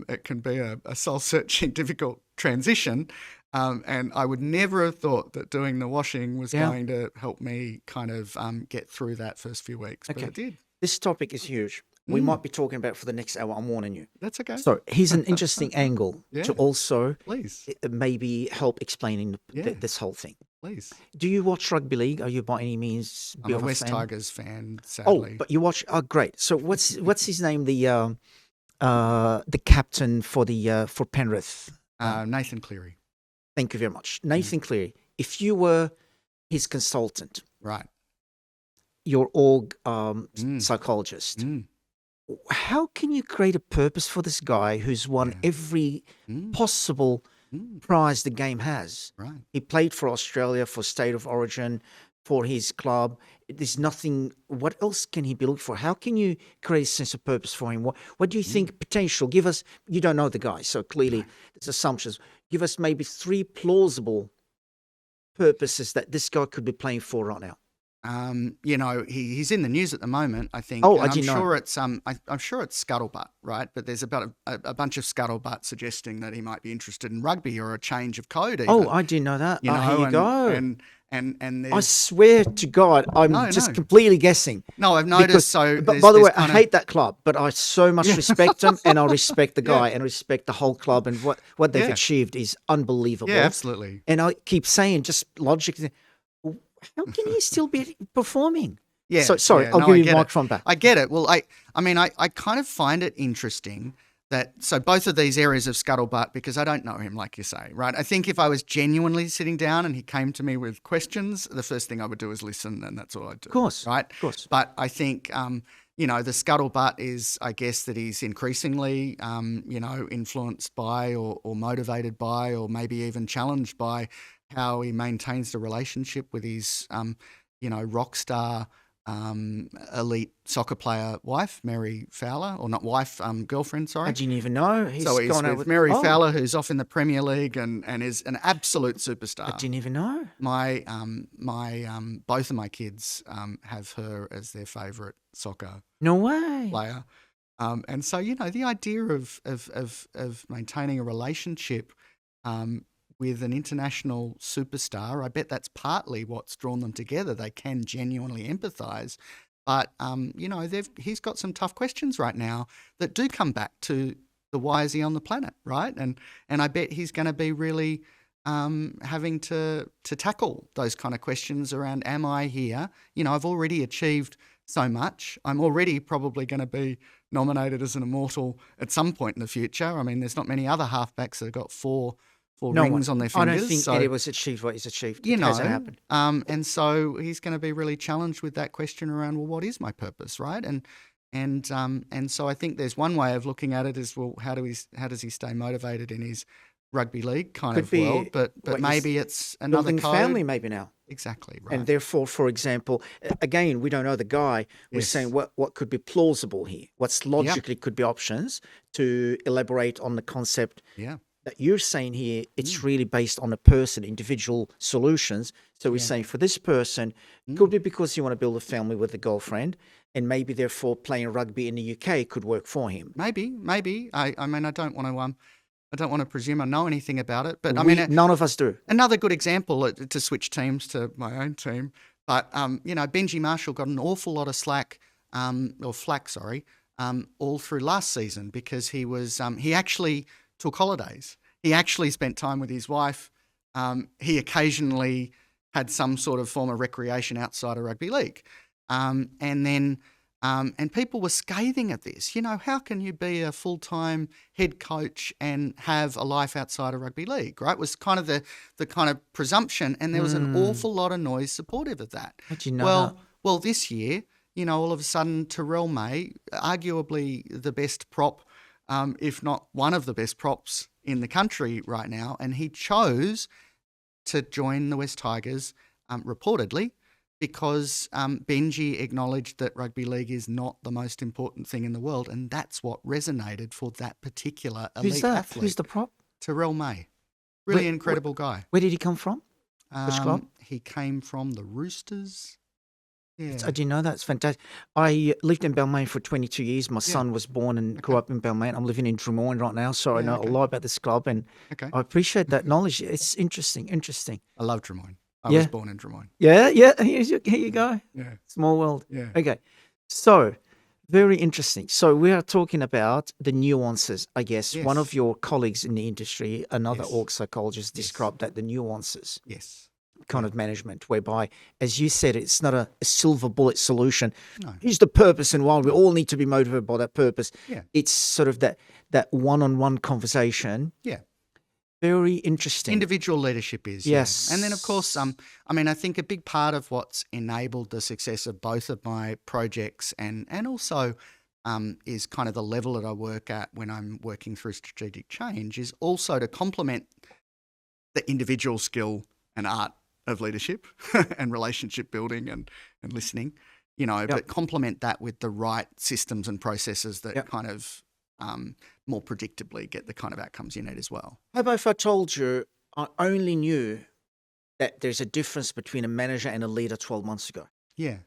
it can be a soul-searching, difficult transition. And I would never have thought that doing the washing was going to help me kind of get through that first few weeks, but it did. This topic is huge. we might be talking about for the next hour. I'm warning you. That's okay. So here's an interesting angle to also please maybe help explaining this whole thing. Please. Do you watch rugby league? Are you by any means I'm a West Tigers fan, sadly. Oh, but you watch. Oh, great. So what's his name? The captain for Penrith. Nathan Cleary. Thank you very much, Nathan Cleary. If you were his consultant, right, your org psychologist. How can you create a purpose for this guy who's won every possible prize the game has? Right. He played for Australia, for State of Origin, for his club. There's nothing. What else can he be looking for? How can you create a sense of purpose for him? What do you think potential? Give us. You don't know the guy, so clearly it's assumptions. Give us maybe 3 plausible purposes that this guy could be playing for right now. He's in the news at the moment, I think. Oh, I'm sure it's I'm sure it's scuttlebutt, right? But there's about a bunch of scuttlebutt suggesting that he might be interested in rugby or a change of code. Even, oh, I didn't know that. Here you go. And I swear to God, I'm completely guessing. No, I've noticed. By the way, I hate that club, but I so much respect them, and I respect the guy and respect the whole club, and what they've achieved is unbelievable. Yeah, absolutely. And I keep saying, just logically, how can he still be performing? Yeah. So, sorry, I'll give you the microphone back. I get it. Well, I kind of find it interesting that, so both of these areas of scuttlebutt, because I don't know him, like you say, right? I think if I was genuinely sitting down and he came to me with questions, the first thing I would do is listen, and that's all I'd do. Of course. Right? Of course. But I think, the scuttlebutt is, I guess, that he's increasingly, influenced by or motivated by or maybe even challenged by how he maintains the relationship with his, rock star, elite soccer player wife, Mary Fowler, or not wife, girlfriend, sorry. I didn't even know. He's with Mary Fowler, who's off in the Premier League and is an absolute superstar. I didn't even know. My both of my kids have her as their favourite soccer player. And so, the idea of maintaining a relationship with an international superstar, I bet that's partly what's drawn them together. They can genuinely empathise. But, he's got some tough questions right now that do come back to the why is he on the planet, right? And I bet he's going to be really having to tackle those kind of questions around, am I here? I've already achieved so much. I'm already probably going to be nominated as an immortal at some point in the future. I mean, there's not many other halfbacks that have got four rings on their fingers. I don't think Eddie was achieved what he's achieved. It hasn't happened. And so he's going to be really challenged with that question around, well, what is my purpose, right? And so I think there's one way of looking at it is, well, how does he stay motivated in his rugby league kind of world? But maybe it's another building code. Family maybe now. Exactly right. And therefore, for example, again, we don't know the guy. We're saying what could be plausible here. What's logically could be options to elaborate on the concept. Yeah. That you're saying here, it's really based on a person, individual solutions. So we're saying for this person, could be because you want to build a family with a girlfriend, and maybe therefore playing rugby in the UK could work for him. Maybe. I mean, I don't want to presume I know anything about it, but none of us do. Another good example to switch teams to my own team, but Benji Marshall got an awful lot of flack, all through last season because he actually took holidays. He actually spent time with his wife. He occasionally had some sort of form of recreation outside of rugby league. And people were scathing at this. How can you be a full-time head coach and have a life outside of rugby league, right? It was kind of the kind of presumption, and there was an awful lot of noise supportive of that. How'd you know that? Well, this year, all of a sudden, Terrell May, arguably the best prop, if not one of the best props in the country right now, and he chose to join the West Tigers, reportedly, because Benji acknowledged that rugby league is not the most important thing in the world, and that's what resonated for that particular elite athlete. Who's the prop? Terrell May. Really incredible guy. Where did he come from? Which club? He came from the Roosters. Yeah. I didn't know that. It's fantastic. I lived in Balmain for 22 years. My son was born and grew up in Balmain. I'm living in Drummoyne right now, so I know a lot about this club, and I appreciate that knowledge. It's interesting. I love Drummoyne. I was born in Drummoyne. Yeah. Here you go. Yeah. Small world. Yeah. Okay. So Very interesting. So we are talking about the nuances, I guess. One of Yes. your colleagues in the industry, another Yes. org psychologist, Yes. described that the nuances Yes. kind Yeah. of management, whereby, as you said, it's not a silver bullet solution. No. Here's the purpose, and while we all need to be motivated by that purpose, Yeah. it's sort of that one-on-one conversation. Yeah. Very interesting. Individual leadership is, Yes. yeah. And then, of course, I think a big part of what's enabled the success of both of my projects and also is kind of the level that I work at when I'm working through strategic change is also to complement the individual skill and art of leadership and relationship building and listening, but complement that with the right systems and processes that kind of more predictably get the kind of outcomes you need as well. How about if I told you I only knew that there's a difference between a manager and a leader 12 months ago? Yeah.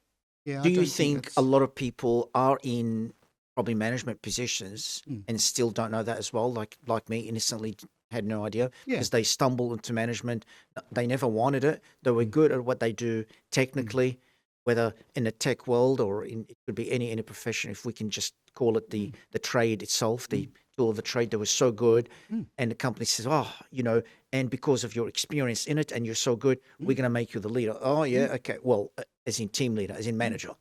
Yeah. Do you think a lot of people are in probably management positions and still don't know that as well? Like me, innocently had no idea because they stumbled into management. They never wanted it. They were good at what they do technically, whether in the tech world or it could be any profession. If we can just call it the trade itself, the tool of the trade, they were so good. And the company says, and because of your experience in it and you're so good, we're going to make you the leader. Oh, yeah, okay. Well, as in team leader, as in manager.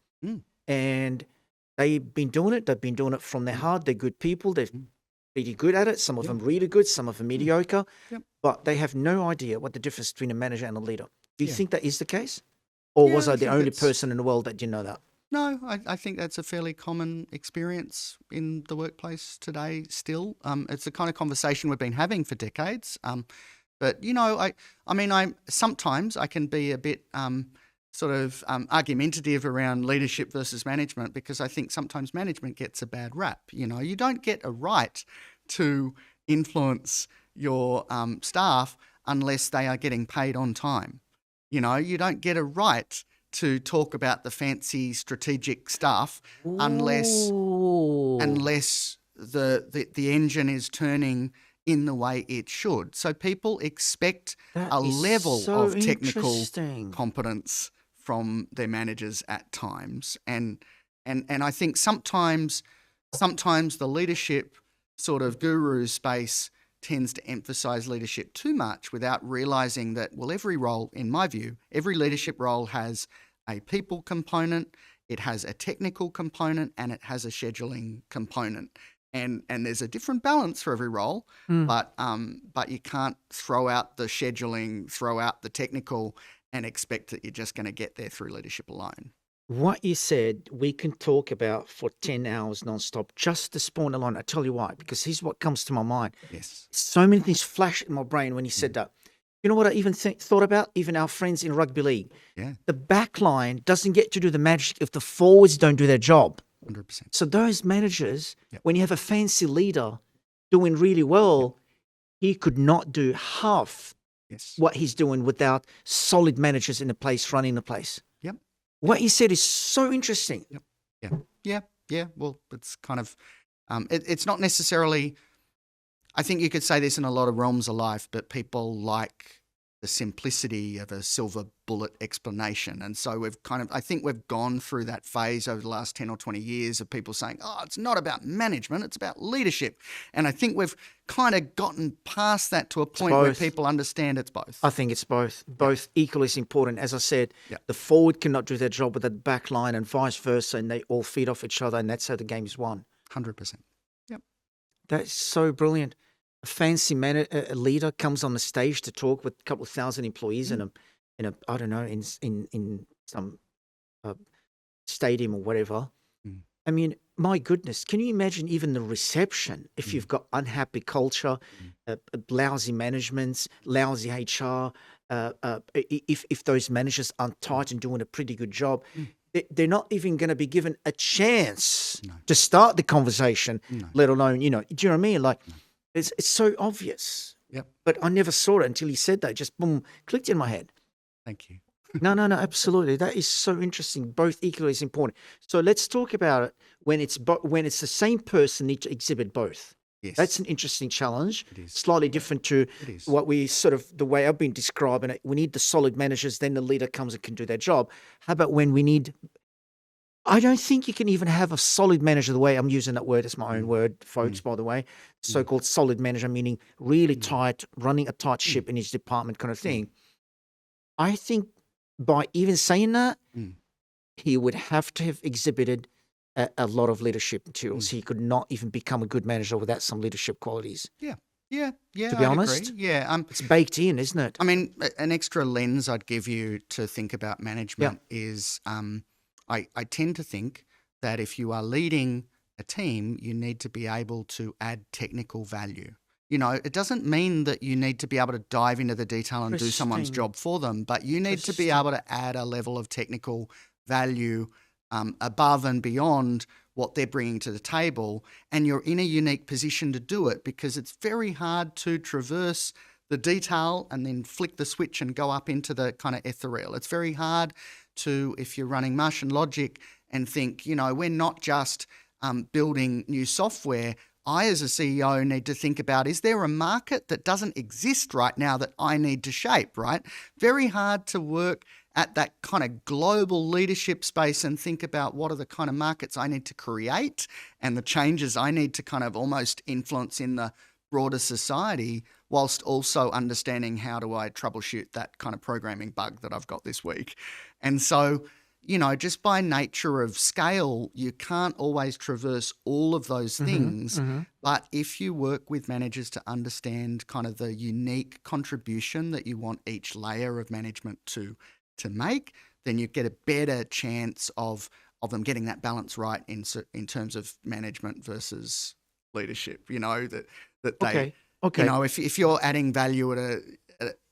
And they've been doing it. They've been doing it from their heart. They're good people. They're pretty good at it. Some of them really good. Some of them mediocre. But they have no idea what the difference between a manager and a leader. Do you think that is the case? Or was I the only person in the world that didn't know that? No, I think that's a fairly common experience in the workplace today still. It's the kind of conversation we've been having for decades. But, sometimes I can be a bit argumentative around leadership versus management because I think sometimes management gets a bad rap. You don't get a right to influence your staff unless they are getting paid on time. You don't get a right to talk about the fancy strategic stuff unless the engine is turning in the way it should. So people expect a level of technical competence from their managers at times. And I think sometimes the leadership sort of guru space tends to emphasize leadership too much without realizing that, well, every role, in my view, every leadership role has a people component, it has a technical component, and it has a scheduling component. And there's a different balance for every role, but you can't throw out the scheduling, throw out the technical, and expect that you're just going to get there through leadership alone. What you said, we can talk about for 10 hours nonstop, just the spawn alone. I tell you why, because here's what comes to my mind. Yes. So many things flashed in my brain when you said that. You know what I even thought about? Even our friends in rugby league. Yeah. The back line doesn't get to do the magic if the forwards don't do their job. 100%. So those managers, when you have a fancy leader doing really well, he could not do half what he's doing without solid managers in the place running the place. Yep. What you said is so interesting. Yeah. Well, it's kind of, it's not necessarily, I think you could say this in a lot of realms of life, but people like the simplicity of a silver bullet explanation. And so I think we've gone through that phase over the last 10 or 20 years of people saying, it's not about management, it's about leadership. And I think we've kind of gotten past that to a point where people understand it's both. I think it's both equally as important. As I said, the forward cannot do their job with the back line and vice versa, and they all feed off each other, and that's how the game's won. 100%. Yep. That's so brilliant. A fancy a leader comes on the stage to talk with a couple of thousand employees in some stadium or whatever. I mean, my goodness, can you imagine even the reception if you've got unhappy culture, lousy management, lousy HR, if those managers aren't tight and doing a pretty good job, they're not even going to be given a chance to start the conversation, let alone, do you know what I mean? Like, it's so obvious. Yep. But I never saw it until he said that. Just boom, clicked in my head. Thank you. No, absolutely. That is so interesting. Both equally as important. So let's talk about it when it's the same person need to exhibit both. Yes. That's an interesting challenge. It is. Slightly different to what we the way I've been describing it. We need the solid managers, then the leader comes and can do their job. How about when we need I don't think you can even have a solid manager. The way I'm using that word, it's my own word, folks, by the way. So-called solid manager, meaning really tight, running a tight ship in his department kind of thing. I think by even saying that, he would have to have exhibited a lot of leadership materials. He could not even become a good manager without some leadership qualities. Yeah. To be honest, agree. Yeah. it's baked in, isn't it? I mean, an extra lens I'd give you to think about management is I tend to think that if you are leading a team, you need to be able to add technical value. You know, it doesn't mean that you need to be able to dive into the detail and do someone's job for them, but you need to be able to add a level of technical value above and beyond what they're bringing to the table. And you're in a unique position to do it because it's very hard to traverse the detail and then flick the switch and go up into the kind of ethereal. It's very hard to, if you're running Martian Logic and think, you know, we're not just building new software. I, as a CEO, need to think about, is there a market that doesn't exist right now that I need to shape, right? Very hard to work at that kind of global leadership space and think about what are the kind of markets I need to create and the changes I need to kind of almost influence in the broader society, whilst also understanding how do I troubleshoot that kind of programming bug that I've got this week. And so, you know, just by nature of scale, you can't always traverse all of those things. But if you work with managers to understand kind of the unique contribution that you want each layer of management to make, then you get a better chance of them getting that balance right in terms of management versus leadership. You know, that they, you know, if you're adding value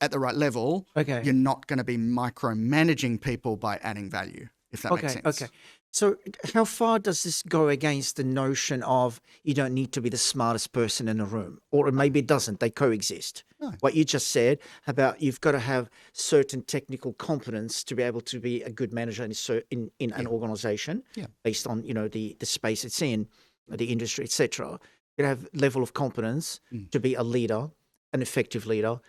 at the right level, you're not going to be micromanaging people by adding value, if that makes sense. So how far does this go against the notion of you don't need to be the smartest person in the room? Or maybe it doesn't. They coexist. No. What you just said about you've got to have certain technical competence to be able to be a good manager in an organization based on, you know, the space it's in, the industry, etc. You have level of competence to be a leader, an effective leader.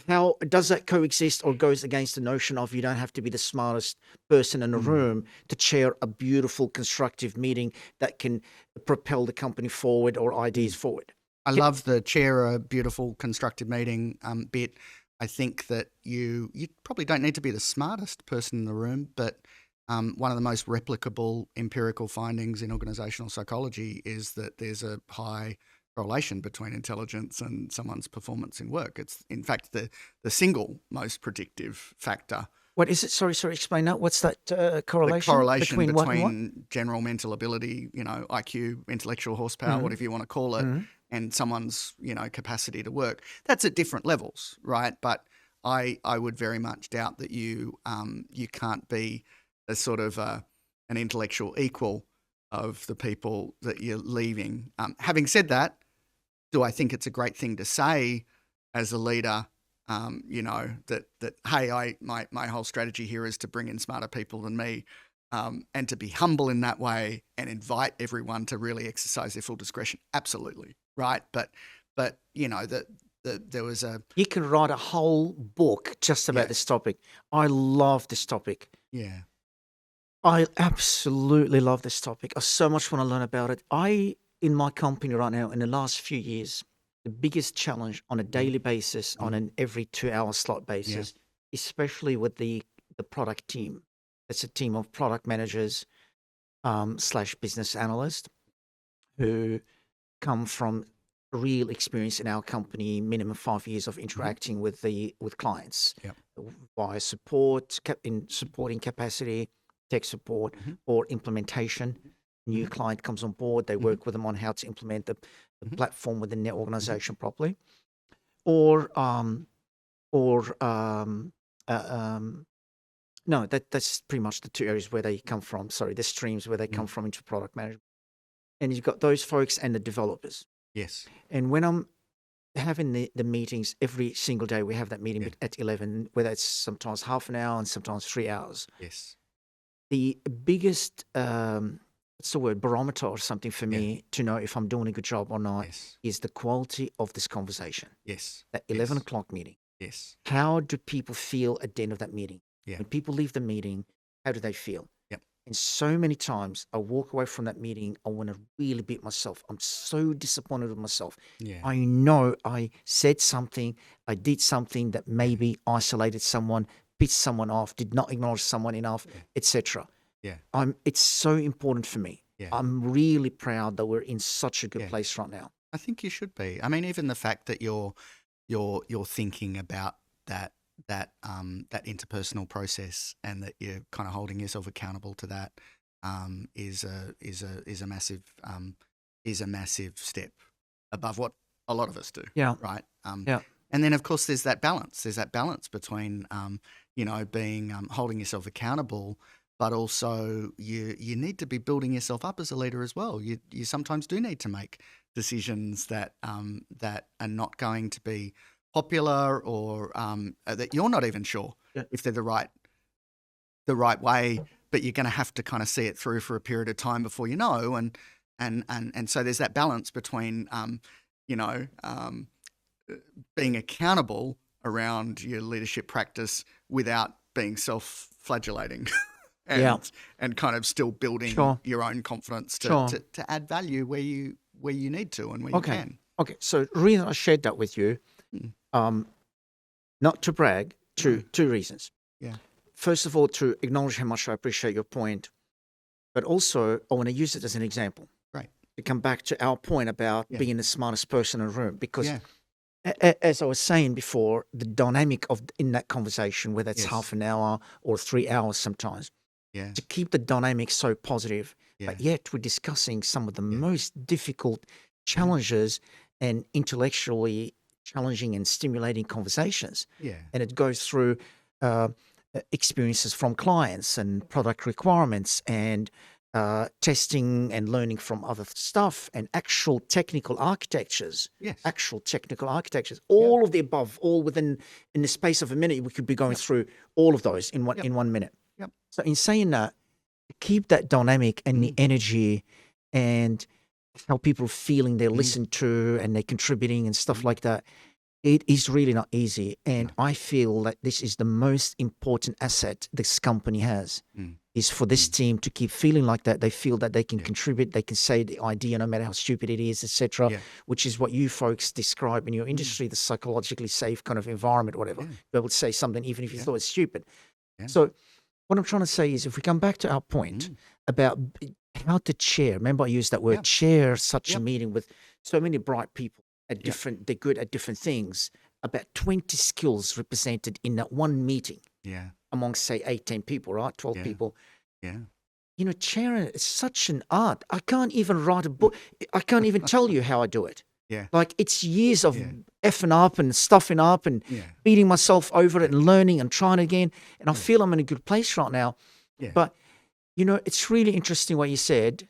How does that coexist or goes against the notion of you don't have to be the smartest person in the room to chair a beautiful, constructive meeting that can propel the company forward or ideas forward? I love the chair a beautiful, constructive meeting bit. I think that you probably don't need to be the smartest person in the room, but one of the most replicable empirical findings in organisational psychology is that there's a high correlation between intelligence and someone's performance in work. It's, in fact, the single most predictive factor. What is it? Sorry, explain that. What's that correlation? The correlation between what? General mental ability, you know, IQ, intellectual horsepower, whatever you want to call it, and someone's, you know, capacity to work. That's at different levels, right? But I would very much doubt that you can't be a sort of an intellectual equal of the people that you're leaving. Having said that, do I think it's a great thing to say as a leader, you know, that hey, my whole strategy here is to bring in smarter people than me, and to be humble in that way and invite everyone to really exercise their full discretion? Absolutely, right? But you know, there was a... You can write a whole book just about this topic. I love this topic. Yeah. I absolutely love this topic. I so much want to learn about it. In my company right now, in the last few years, the biggest challenge on a daily basis, on an every 2-hour slot basis, especially with the product team. It's a team of product managers / business analysts who come from real experience in our company, minimum 5 years of interacting with clients via support, in supporting capacity, tech support, or implementation. New client comes on board, they work with them on how to implement the platform within their organization properly. Or no, that's pretty much the two areas where they come from. Sorry, the streams where they come from into product management. And you've got those folks and the developers. Yes. And when I'm having the meetings every single day, we have that meeting at 11, whether it's sometimes half an hour and sometimes 3 hours. Yes. The biggest what's the word, barometer or something for me to know if I'm doing a good job or not is the quality of this conversation. Yes. That 11 o'clock meeting. Yes. How do people feel at the end of that meeting? Yeah. When people leave the meeting, how do they feel? Yep. And so many times I walk away from that meeting, I want to really beat myself. I'm so disappointed with myself. Yeah. I know I said something, I did something that maybe isolated someone, pissed someone off, did not acknowledge someone enough, etc. Yeah. It's so important for me. Yeah. I'm really proud that we're in such a good Yeah. place right now. I think you should be. I mean, even the fact that you're thinking about that interpersonal process, and that you're kind of holding yourself accountable to that, is a massive step above what a lot of us do. Yeah. Right. Yeah. And then of course there's that balance. There's that balance between being holding yourself accountable, but also you need to be building yourself up as a leader as well. You sometimes do need to make decisions that are not going to be popular, or that you're not even sure if they're the right way, but you're going to have to kind of see it through for a period of time before you know. And so there's that balance between being accountable around your leadership practice without being self-flagellating. And kind of still building your own confidence to add value where you need to and where you can. Okay, so the reason I shared that with you, not to brag, two reasons. Yeah. First of all, to acknowledge how much I appreciate your point, but also I want to use it as an example. Right. To come back to our point about being the smartest person in the room, because as I was saying before, the dynamic in that conversation, whether it's half an hour or 3 hours sometimes, to keep the dynamic so positive, but yet we're discussing some of the most difficult challenges and intellectually challenging and stimulating conversations. Yeah. And it goes through experiences from clients and product requirements and testing and learning from other stuff and actual technical architectures. Yes. Actual technical architectures. All of the above, all in the space of a minute, we could be going through all of those in 1 minute. Yep. So in saying that, keep that dynamic and the energy and how people are feeling they're listened to and they're contributing and stuff like that. It is really not easy. And I feel that this is the most important asset this company has, is for this team to keep feeling like that. They feel that they can contribute, they can say the idea no matter how stupid it is, etc., which is what you folks describe in your industry, the psychologically safe kind of environment, whatever. Be able to say something even if you thought it's stupid. So what I'm trying to say is, if we come back to our point about how to chair, remember I used that word, chair such a meeting with so many bright people at different, they're good at different things, about 20 skills represented in that one meeting amongst, say, 18 people, right? 12 people. Yeah. You know, chairing is such an art. I can't even write a book. I can't even tell you how I do it. Yeah. Like, it's years of effing up and stuffing up and beating myself over it and learning and trying again. And I feel I'm in a good place right now. Yeah. But, you know, it's really interesting what you said.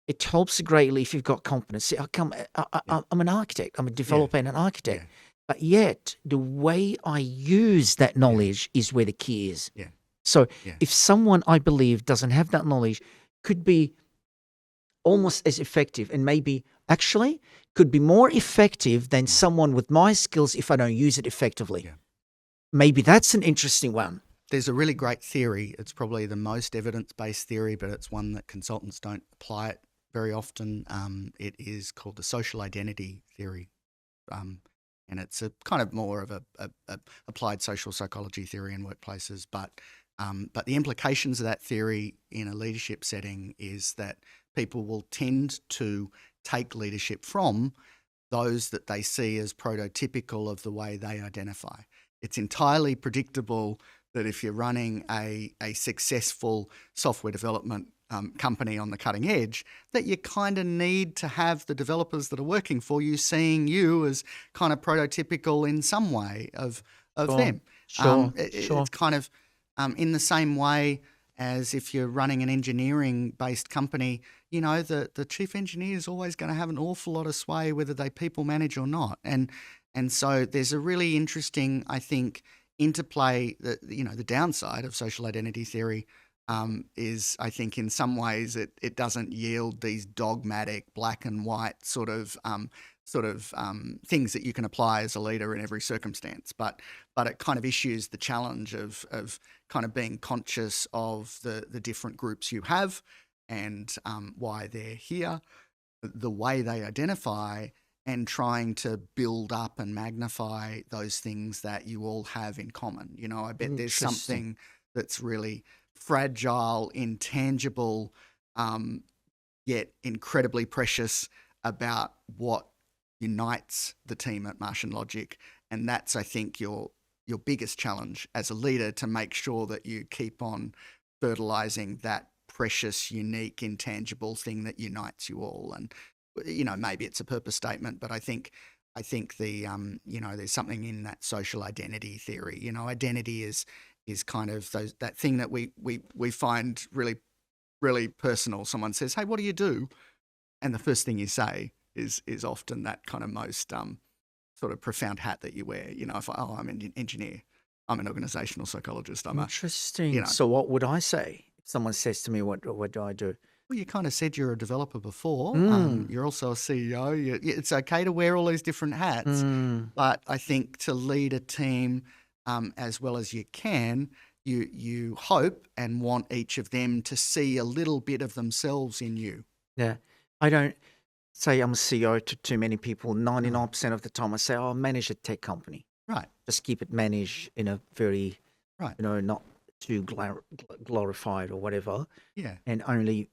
It helps greatly if you've got confidence. See, I'm an architect. I'm a developer and an architect. Yeah. But yet, the way I use that knowledge is where the key is. Yeah. So if someone, I believe, doesn't have that knowledge, could be almost as effective and maybe actually could be more effective than someone with my skills if I don't use it effectively. Yeah. Maybe that's an interesting one. There's a really great theory. It's probably the most evidence-based theory, but it's one that consultants don't apply it very often. It is called the social identity theory. And it's a kind of more of a applied social psychology theory in workplaces. But the implications of that theory in a leadership setting is that people will tend to take leadership from those that they see as prototypical of the way they identify. It's entirely predictable that if you're running a successful software development company on the cutting edge, that you kind of need to have the developers that are working for you seeing you as kind of prototypical in some way of them. Sure. It's kind of in the same way as if you're running an engineering-based company, you know, the chief engineer is always going to have an awful lot of sway whether they people manage or not. And so there's a really interesting, I think, interplay. The downside of social identity theory is, I think, in some ways it doesn't yield these dogmatic black and white sort of sort of things that you can apply as a leader in every circumstance, but it kind of issues the challenge of kind of being conscious of the different groups you have and why they're here, the way they identify, and trying to build up and magnify those things that you all have in common. You know, I bet there's something that's really fragile, intangible, yet incredibly precious about what unites the team at Martian Logic. And that's, I think, your biggest challenge as a leader, to make sure that you keep on fertilizing that precious, unique, intangible thing that unites you all. And, you know, maybe it's a purpose statement, but I think the, you know, there's something in that social identity theory. You know, identity is kind of that thing that we find really, really personal. Someone says, "Hey, what do you do?" And the first thing you say is often that kind of most sort of profound hat that you wear. You know, if I'm an engineer, I'm an organisational psychologist. Interesting. You know. So what would I say if someone says to me, what do I do? Well, you kind of said you're a developer before. You're also a CEO. It's okay to wear all these different hats, but I think to lead a team as well as you can, you hope and want each of them to see a little bit of themselves in you. Yeah. I don't say I'm a CEO to too many people. 99% of the time I say, I manage a tech company. Right. Just keep it managed in a very, right. you know, not too glorified or whatever. Yeah. And only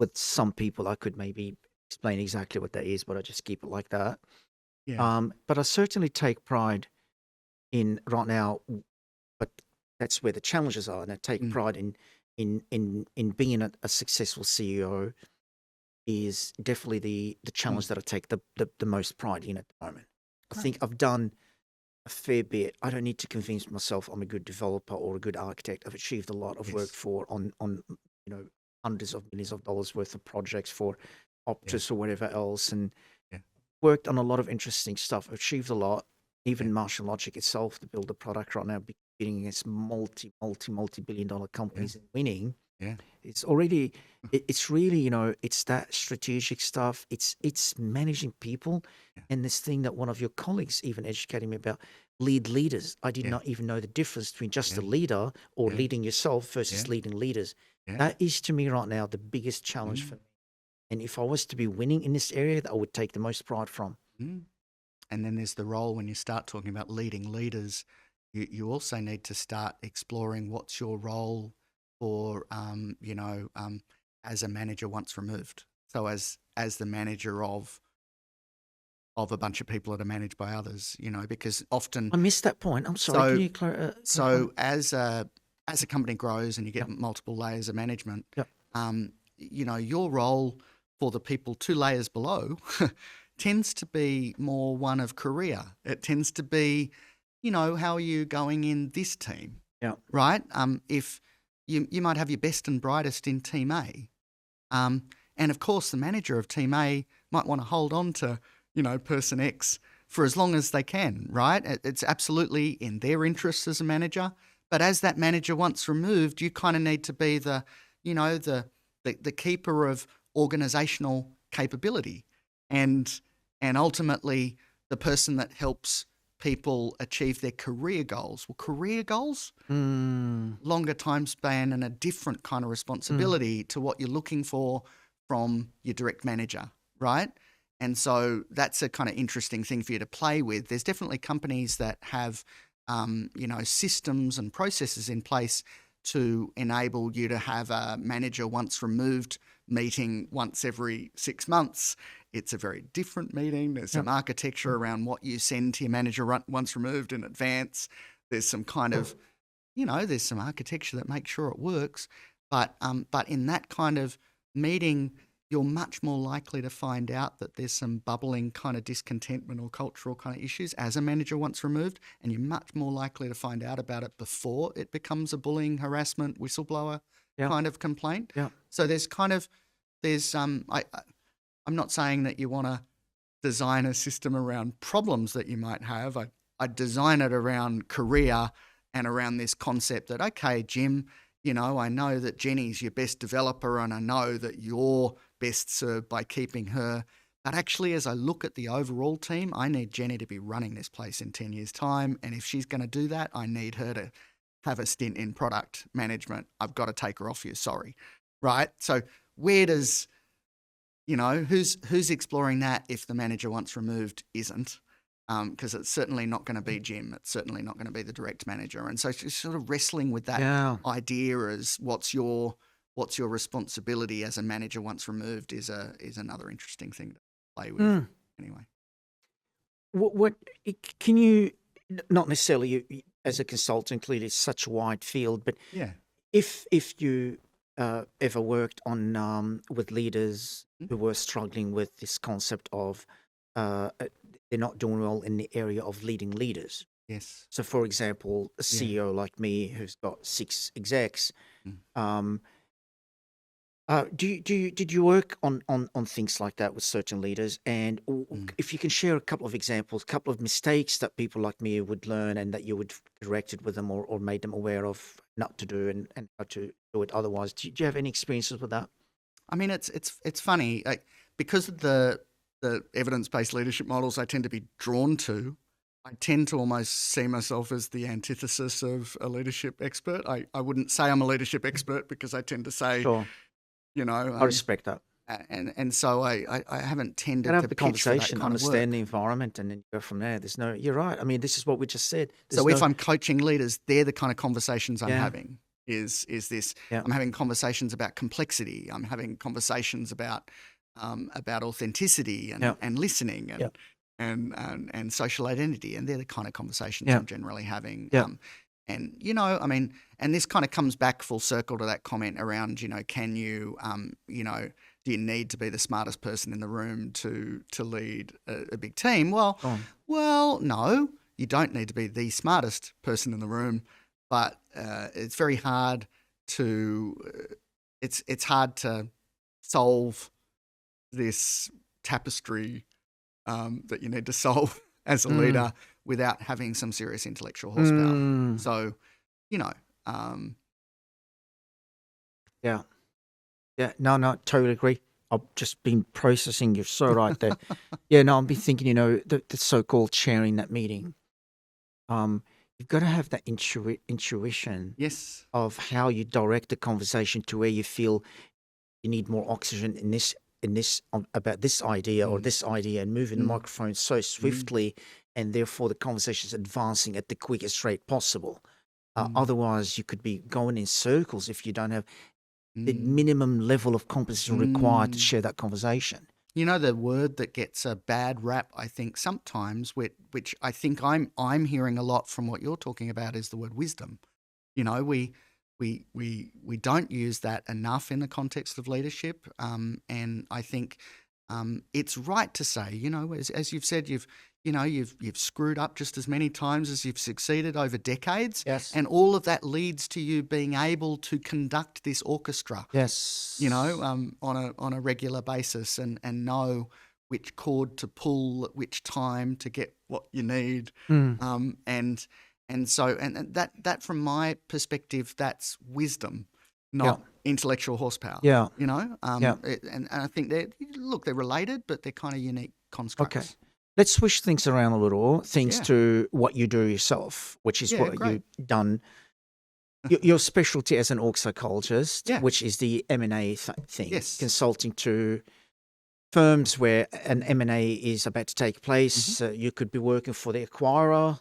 with some people I could maybe explain exactly what that is, but I just keep it like that. Yeah. But I certainly take pride in right now, but that's where the challenges are. And I take pride in being a successful CEO is definitely the challenge that I take the most pride in at the moment. I think I've done a fair bit. I don't need to convince myself I'm a good developer or a good architect. I've achieved a lot. I've worked for on you know, hundreds of millions of dollars worth of projects for Optus or whatever else, and worked on a lot of interesting stuff. I've achieved a lot. Even Martian Logic itself, to build a product right now, competing against multi-billion dollar companies and winning. Yeah. It's already, it's really, you know, it's that strategic stuff. It's managing people. And this thing that one of your colleagues even educated me about, leaders. I did not even know the difference between just a leader or leading yourself versus leading leaders. That is, to me right now, the biggest challenge for me. And if I was to be winning in this area, that I would take the most pride from. And then there's the role when you start talking about leading leaders, you also need to start exploring what's your role for, you know, as a manager once removed. So as the manager of a bunch of people that are managed by others, you know, because often I missed that point. I'm sorry. So as a company grows and you get multiple layers of management, you know, your role for the people 2 layers below tends to be more one of career. It tends to be, you know, how are you going in this team? Yeah. Right? If you might have your best and brightest in Team A. And of course, the manager of Team A might want to hold on to, you know, person X for as long as they can, right? It's absolutely in their interests as a manager. But as that manager once removed, you kind of need to be the, you know, the keeper of organizational capability and ultimately the person that helps people achieve their career goals. Well, career goals, longer time span and a different kind of responsibility to what you're looking for from your direct manager, right? And so that's a kind of interesting thing for you to play with. There's definitely companies that have, you know, systems and processes in place to enable you to have a manager once removed meeting once every 6 months. It's a very different meeting. There's some architecture around what you send to your manager once removed in advance. There's some kind of, you know, there's some architecture that makes sure it works. But in that kind of meeting, you're much more likely to find out that there's some bubbling kind of discontentment or cultural kind of issues as a manager once removed, and you're much more likely to find out about it before it becomes a bullying, harassment, whistleblower kind of complaint. Yeah. So I'm not saying that you want to design a system around problems that you might have. I design it around career and around this concept that, okay, Jim, you know, I know that Jenny's your best developer and I know that you're best served by keeping her But actually, as I look at the overall team, I need Jenny to be running this place in 10 years' time. And if she's going to do that, I need her to have a stint in product management. I've got to take her off you. Sorry. Right? So where does, who's exploring that if the manager once removed isn't? Because it's certainly not going to be Jim. It's certainly not going to be the direct manager. And so she's sort of wrestling with that idea as what's your responsibility as a manager once removed is another interesting thing to play with. Anyway. What can you, not necessarily you, as a consultant, clearly it's such a wide field, but if you ever worked on with leaders who were struggling with this concept of they're not doing well in the area of leading leaders. Yes. So, for example, a CEO like me who's got 6 execs, did you work on things like that with certain leaders? And if you can share a couple of examples, a couple of mistakes that people like me would learn and that you would correct it with them or made them aware of not to do and how to do it otherwise. Do you have any experiences with that? I mean, it's funny, because of the evidence-based leadership models I tend to be drawn to. I tend to almost see myself as the antithesis of a leadership expert. I wouldn't say I'm a leadership expert because I tend to say, Sure. I respect that. And so I haven't tended to have to the pitch for that conversation, kind of understand work. the environment, and then you go from there. You're right. I mean, this is what we just said. So if I'm coaching leaders, they're the kind of conversations I'm having. Is this? Yeah. I'm having conversations about complexity. I'm having conversations about authenticity and listening and social identity, and they're the kind of conversations I'm generally having. And and this kind of comes back full circle to that comment around, can you, do you need to be the smartest person in the room to lead a big team? Well, no, you don't need to be the smartest person in the room, but it's very hard to, it's hard to solve this tapestry that you need to solve as a leader without having some serious intellectual horsepower. So, no, totally agree. I've just been processing. You're so right there. I've been thinking, the so-called sharing that meeting. You've got to have that intuition of how you direct the conversation to where you feel you need more oxygen in this about this idea or this idea, and moving the microphone so swiftly, and therefore the conversation is advancing at the quickest rate possible. Otherwise, you could be going in circles if you don't have the minimum level of competence required to share that conversation. The word that gets a bad rap, I think, sometimes, which I think I'm hearing a lot from what you're talking about, is the word wisdom. We don't use that enough in the context of leadership, and I think it's right to say, as you've said, you've screwed up just as many times as you've succeeded over decades, and all of that leads to you being able to conduct this orchestra, on a regular basis, and know which chord to pull at which time to get what you need, And so that from my perspective, that's wisdom, not intellectual horsepower. And I think they're related, but they're kind of unique constructs. Okay. Let's switch things around a little, to what you do yourself, which is what you've done. Your specialty as an org psychologist, which is the M&A thing, consulting to firms where an M&A is about to take place. You could be working for the acquirer,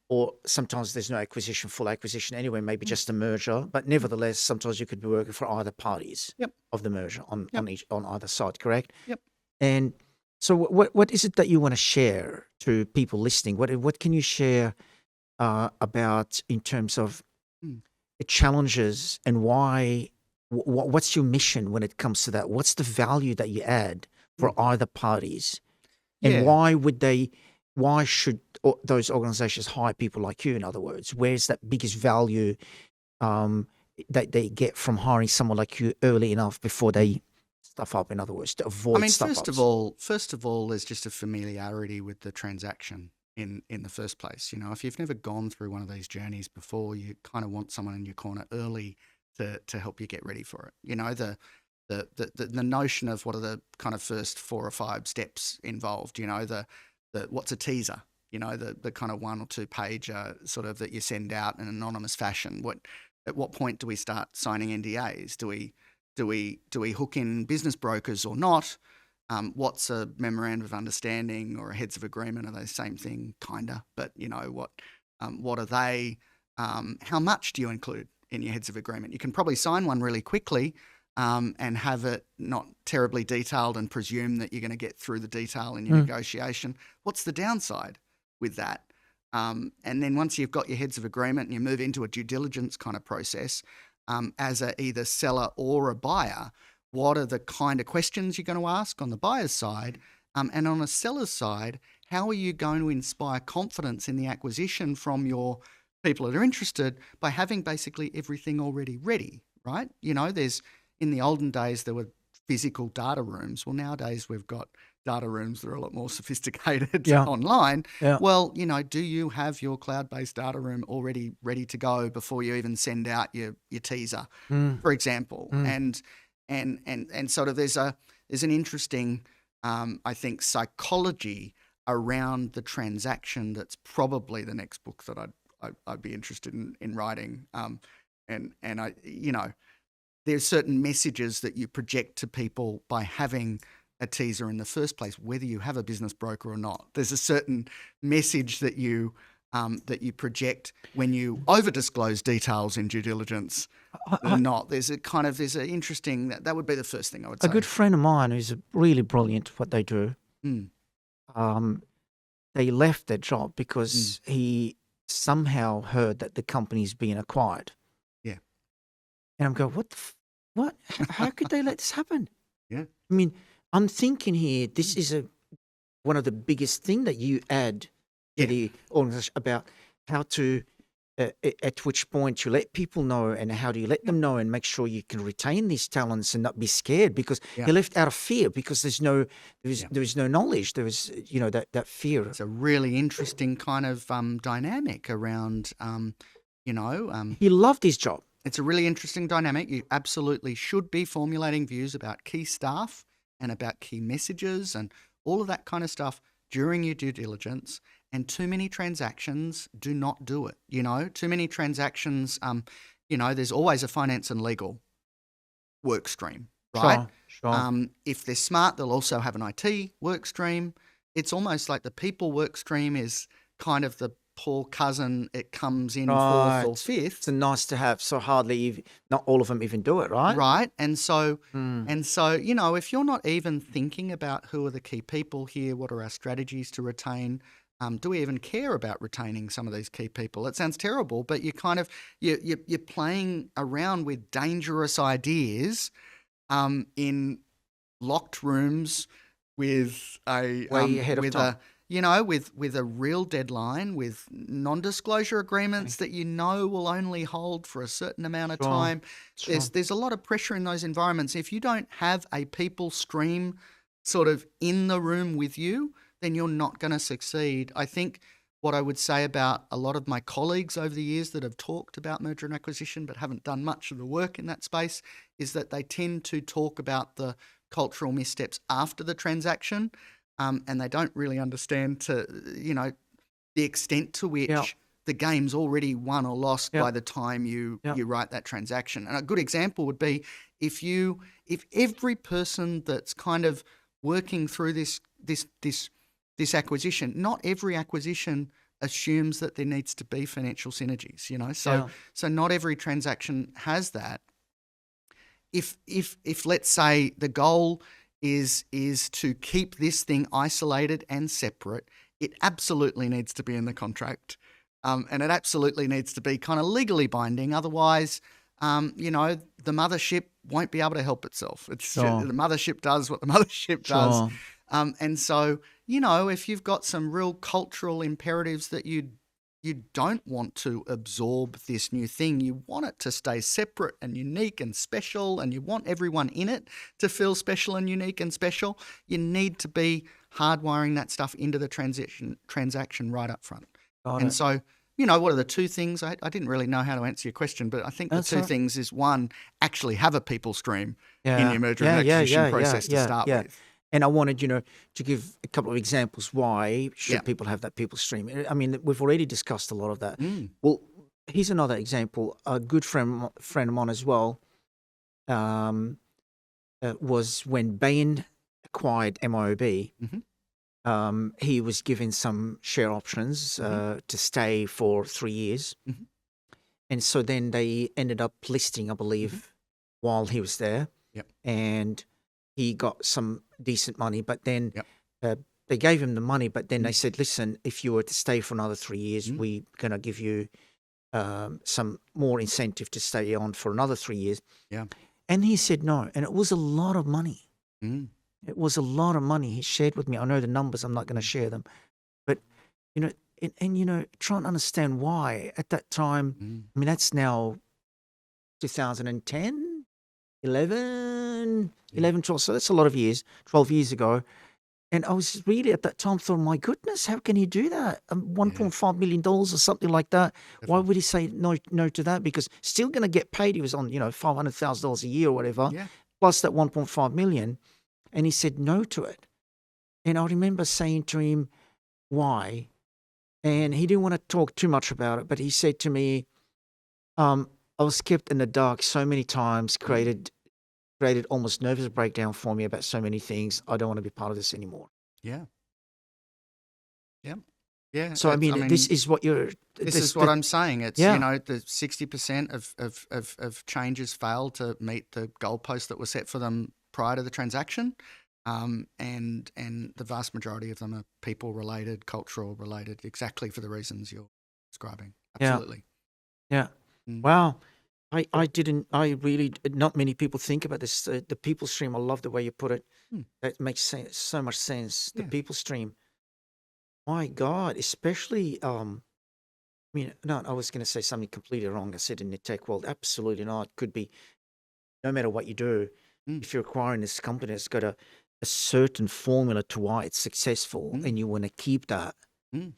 or sometimes there's no full acquisition anyway, maybe just a merger. But nevertheless, sometimes you could be working for either parties of the merger on either side, correct? And so what is it that you want to share to people listening? What can you share about in terms of the challenges and why? What's your mission when it comes to that? What's the value that you add for either parties? And why should those organizations hire people like you, in other words? Where's that biggest value that they get from hiring someone like you early enough before they stuff up, in other words, to avoid stuff-ups? First of all, there's just a familiarity with the transaction in the first place. If you've never gone through one of these journeys before, you kind of want someone in your corner early to help you get ready for it. the notion of what are the kind of first 4 or 5 steps involved. The what's a teaser? The kind of 1 or 2 page sort of that you send out in an anonymous fashion. At what point do we start signing NDAs? Do we hook in business brokers or not? What's a memorandum of understanding or a heads of agreement? Are they the same thing? Kinda, but what are they? How much do you include in your heads of agreement? You can probably sign one really quickly and have it not terribly detailed and presume that you're going to get through the detail in your negotiation. What's the downside with that? And then once you've got your heads of agreement and you move into a due diligence kind of process, as a either seller or a buyer, what are the kind of questions you're going to ask on the buyer's side? And on a seller's side, how are you going to inspire confidence in the acquisition from your people that are interested by having basically everything already ready, right? There's in the olden days, there were physical data rooms. Well, nowadays we've got data rooms that are a lot more sophisticated online. Yeah. Well, do you have your cloud-based data room already ready to go before you even send out your teaser, for example? And sort of there's an interesting, I think, psychology around the transaction that's probably the next book that I'd be interested in writing. And I, there's certain messages that you project to people by having a teaser in the first place, whether you have a business broker or not. There's a certain message that you project when you over-disclose details in due diligence or not. There's an interesting, that would be the first thing I would say. A good friend of mine who's really brilliant at what they do, they left their job because he somehow heard that the company's being acquired. Yeah. And I'm going, what? How could they let this happen? Yeah. I mean, I'm thinking here, this is one of the biggest thing that you add to the organization about how to, at which point you let people know and how do you let them know and make sure you can retain these talents and not be scared because you're left out of fear because there is no knowledge. There is, that fear. It's a really interesting kind of dynamic around, He loved his job. It's a really interesting dynamic. You absolutely should be formulating views about key staff and about key messages and all of that kind of stuff during your due diligence. And too many transactions do not do it. Too many transactions, there's always a finance and legal work stream, right? Sure. If they're smart, they'll also have an IT work stream. It's almost like the people work stream is kind of the poor cousin. It comes in fourth or fifth. It's nice to have, so hardly, not all of them even do it, right? Right. And so, if you're not even thinking about who are the key people here, what are our strategies to retain, do we even care about retaining some of these key people? It sounds terrible, but you kind of you're playing around with dangerous ideas in locked rooms with a way ahead of time. With a real deadline, with non-disclosure agreements that will only hold for a certain amount of time. There's a lot of pressure in those environments. If you don't have a people stream sort of in the room with you, then you're not going to succeed. I think what I would say about a lot of my colleagues over the years that have talked about merger and acquisition but haven't done much of the work in that space is that they tend to talk about the cultural missteps after the transaction, and they don't really understand the extent to which the game's already won or lost by the time you write that transaction. And a good example would be if every person that's kind of working through this acquisition, not every acquisition assumes that there needs to be financial synergies, so not every transaction has that. If let's say the goal is to keep this thing isolated and separate, it absolutely needs to be in the contract, and it absolutely needs to be kind of legally binding. Otherwise, the mothership won't be able to help itself. The mothership does what the mothership does. And so, if you've got some real cultural imperatives that you don't want to absorb this new thing, you want it to stay separate and unique and special, and you want everyone in it to feel special and unique and special, you need to be hardwiring that stuff into the transaction right up front. So, what are the two things? I didn't really know how to answer your question, but I think the two things is, one, actually have a people stream in your merger and acquisition process to start with. And I wanted, to give a couple of examples why should people have that people stream. I mean, we've already discussed a lot of that. Well, here's another example. A good friend of mine as well was when Bain acquired MIOB. He was given some share options to stay for 3 years. And so then they ended up listing, I believe, while he was there. And he got some decent money, but then they gave him the money, but then they said, listen, if you were to stay for another 3 years, we're going to give you some more incentive to stay on for another 3 years. And he said no. And it was a lot of money. It was a lot of money he shared with me. I know the numbers. I'm not going to share them. But, try and understand why at that time. I mean, that's now 2010, 11, 12. So that's a lot of years, 12 years ago. And I was really at that time thought, my goodness, how can he do that? $1.5 million or something like that. Why would he say no to that? Because still going to get paid. He was on, $500,000 a year or whatever, plus that 1.5 million. And he said no to it. And I remember saying to him, why? And he didn't want to talk too much about it, but he said to me, I was kept in the dark so many times, created almost nervous breakdown for me about so many things. I don't want to be part of this anymore. Yeah. So I mean, this is what you're. This is what I'm saying. It's the 60% of changes fail to meet the goalposts that were set for them prior to the transaction, and the vast majority of them are people related, cultural related, exactly for the reasons you're describing. Absolutely. Yeah. Wow. I really, not many people think about this. The people stream, I love the way you put it. That makes so much sense. The people stream. My God, especially, I was going to say something completely wrong. I said in the tech world, absolutely not. Could be, no matter what you do, if you're acquiring this company, it's got a certain formula to why it's successful, and you want to keep that.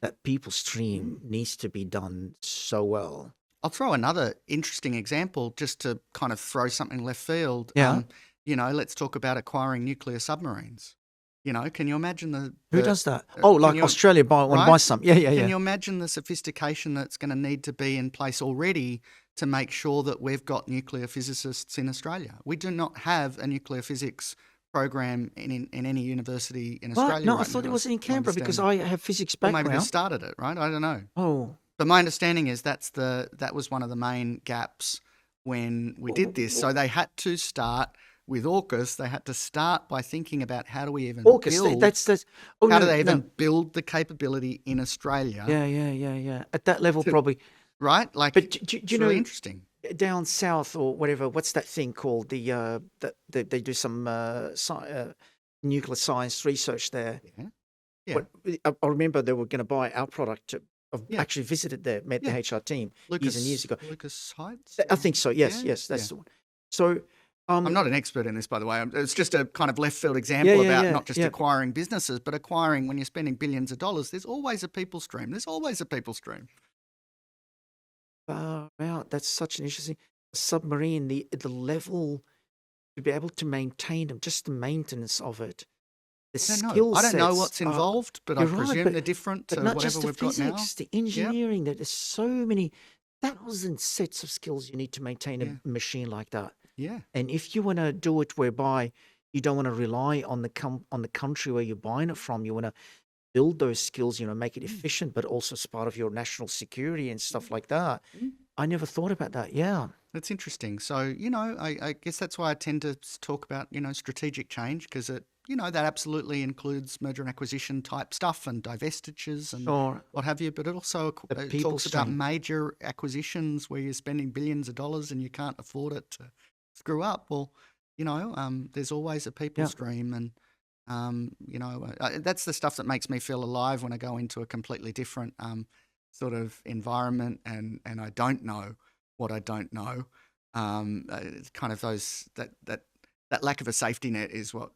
That people stream needs to be done so well. I'll throw another interesting example just to kind of throw something left field. Let's talk about acquiring nuclear submarines. Can you imagine who does that? Australia buy some. Yeah. Can you imagine the sophistication that's going to need to be in place already to make sure that we've got nuclear physicists in Australia? We do not have a nuclear physics program in any university in Australia. No, I thought it was in Canberra because I have physics background. Well, maybe they started it, right? I don't know. Oh. But my understanding is that was one of the main gaps when we did this. So they had to start with AUKUS. They had to start by thinking about how do we even build the capability in Australia? Yeah. At that level, probably. Right? But it's really interesting. Down south or whatever, what's that thing called? They do some nuclear science research there. Yeah. I remember they were going to buy our product. I've actually visited there, met the HR team years and years ago. Lucas Heights? I think so, yes, that's the one. So I'm not an expert in this, by the way. It's just a kind of left field example about not just acquiring businesses, but acquiring when you're spending billions of dollars. There's always a people stream. Wow, that's such an interesting submarine. The level to be able to maintain them, just the maintenance of it. I don't know what's involved, but I presume they're different to whatever we've got now. The engineering, there's so many thousand sets of skills you need to maintain a machine like that. Yeah. And if you want to do it whereby you don't want to rely on the country where you're buying it from, you want to build those skills, make it efficient, but also as part of your national security and stuff like that. I never thought about that. Yeah. That's interesting. So, I guess that's why I tend to talk about, strategic change, because it, that absolutely includes merger and acquisition type stuff and divestitures and what have you. But it also talks about major acquisitions where you're spending billions of dollars and you can't afford it to screw up. Well, there's always a people stream, and that's the stuff that makes me feel alive when I go into a completely different sort of environment and I don't know what I don't know. It's kind of that lack of a safety net is what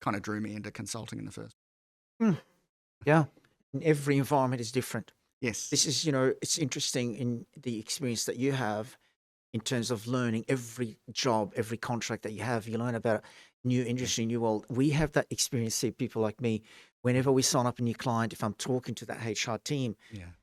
kind of drew me into consulting in the first. Yeah, and every environment is different. Yes. This is, it's interesting in the experience that you have in terms of learning every job, every contract that you have. You learn about new industry, new world. We have that experience, see people like me, whenever we sign up a new client, if I'm talking to that HR team,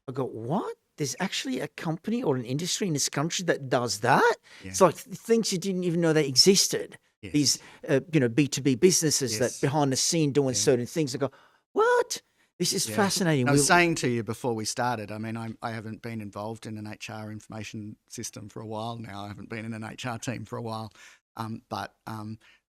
I go, what? There's actually a company or an industry in this country that does that? Yeah. It's like things you didn't even know they existed. Yes. These, B2B businesses that behind the scene doing certain things. I go, what? This is fascinating. I was saying to you before we started, I mean, I haven't been involved in an HR information system for a while now. I haven't been in an HR team for a while, but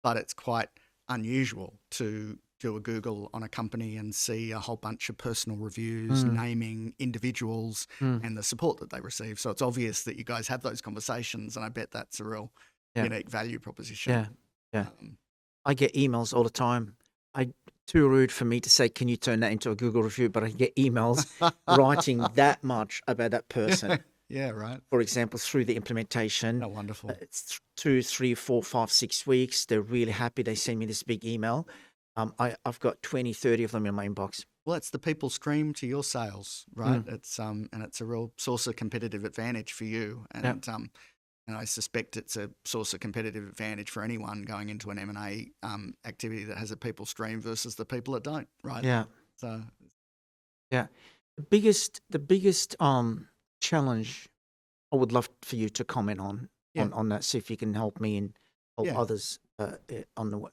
it's quite unusual to do a Google on a company and see a whole bunch of personal reviews naming individuals and the support that they receive. So it's obvious that you guys have those conversations, and I bet that's a real unique value proposition. Yeah. I get emails all the time. Too rude for me to say, can you turn that into a Google review? But I get emails writing that much about that person. Yeah, right. For example, through the implementation. Oh, wonderful. It's 2, 3, 4, 5, 6 weeks. They're really happy. They send me this big email. I've got 20, 30 of them in my inbox. Well, it's the people stream to your sales, right? It's and it's a real source of competitive advantage for you. And I suspect it's a source of competitive advantage for anyone going into an M&A activity that has a people stream versus the people that don't, right? Yeah. So, yeah, the biggest challenge I would love for you to comment on that. See if you can help me and help others on the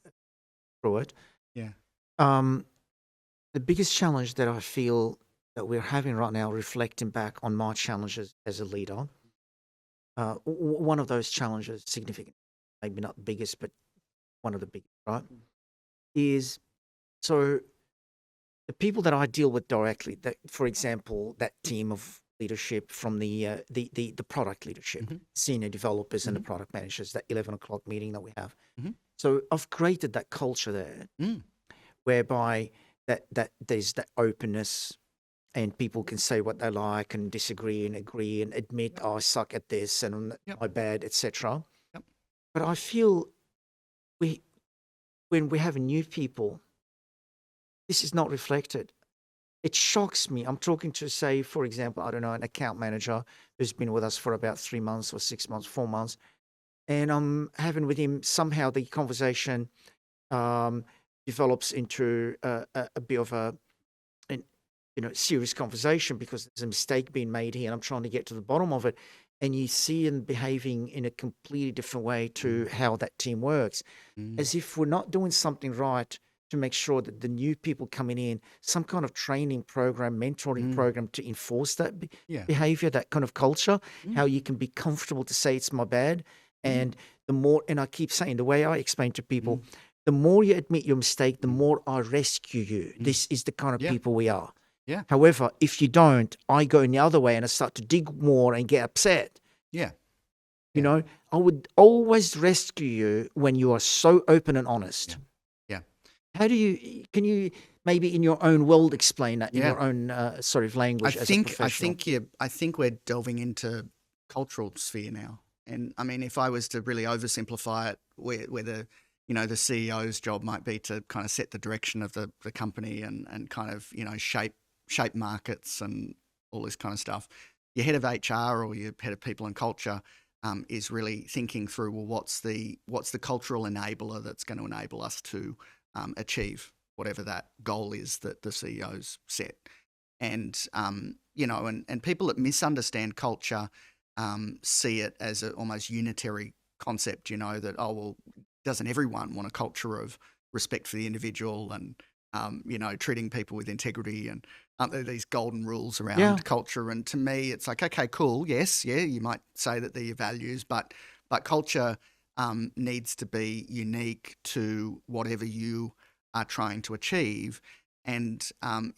through it. Yeah. The biggest challenge that I feel that we're having right now, reflecting back on my challenges as a leader. One of those challenges, significant, maybe not the biggest, but one of the biggest, right, is so the people that I deal with directly, that, for example, that team of leadership from the product leadership, senior developers and the product managers, that 11 o'clock meeting that we have. So I've created that culture there whereby that there's that openness, and people can say what they like and disagree and agree and admit, I suck at this and I'm bad, etc. But I feel when we have new people, this is not reflected. It shocks me. I'm talking to, say, for example, I don't know, an account manager who's been with us for about 3 months or 6 months, 4 months, and I'm having with him, somehow the conversation develops into a bit of a serious conversation because there's a mistake being made here and I'm trying to get to the bottom of it. And you see him behaving in a completely different way to how that team works, as if we're not doing something right to make sure that the new people coming in, some kind of training program, mentoring program to enforce that behavior, that kind of culture, how you can be comfortable to say it's my bad. And the more, and I keep saying, the way I explain to people, the more you admit your mistake, the more I rescue you. This is the kind of people we are. Yeah. However, if you don't, I go in the other way and I start to dig more and get upset. Yeah. You know, I would always rescue you when you are so open and honest. Yeah. How can you maybe in your own world explain that in your own language? I think we're delving into cultural sphere now. And I mean, if I was to really oversimplify it, where the CEO's job might be to kind of set the direction of the company and kind of, shape markets and all this kind of stuff. Your head of HR or your head of people and culture is really thinking through, well, what's the cultural enabler that's going to enable us to achieve whatever that goal is that the CEO's set. And, and people that misunderstand culture see it as an almost unitary concept, that, oh, well, doesn't everyone want a culture of respect for the individual and, treating people with integrity, and aren't there these golden rules around culture? And to me, it's like, okay, cool. Yes. Yeah. You might say that they're your values, but culture needs to be unique to whatever you are trying to achieve. And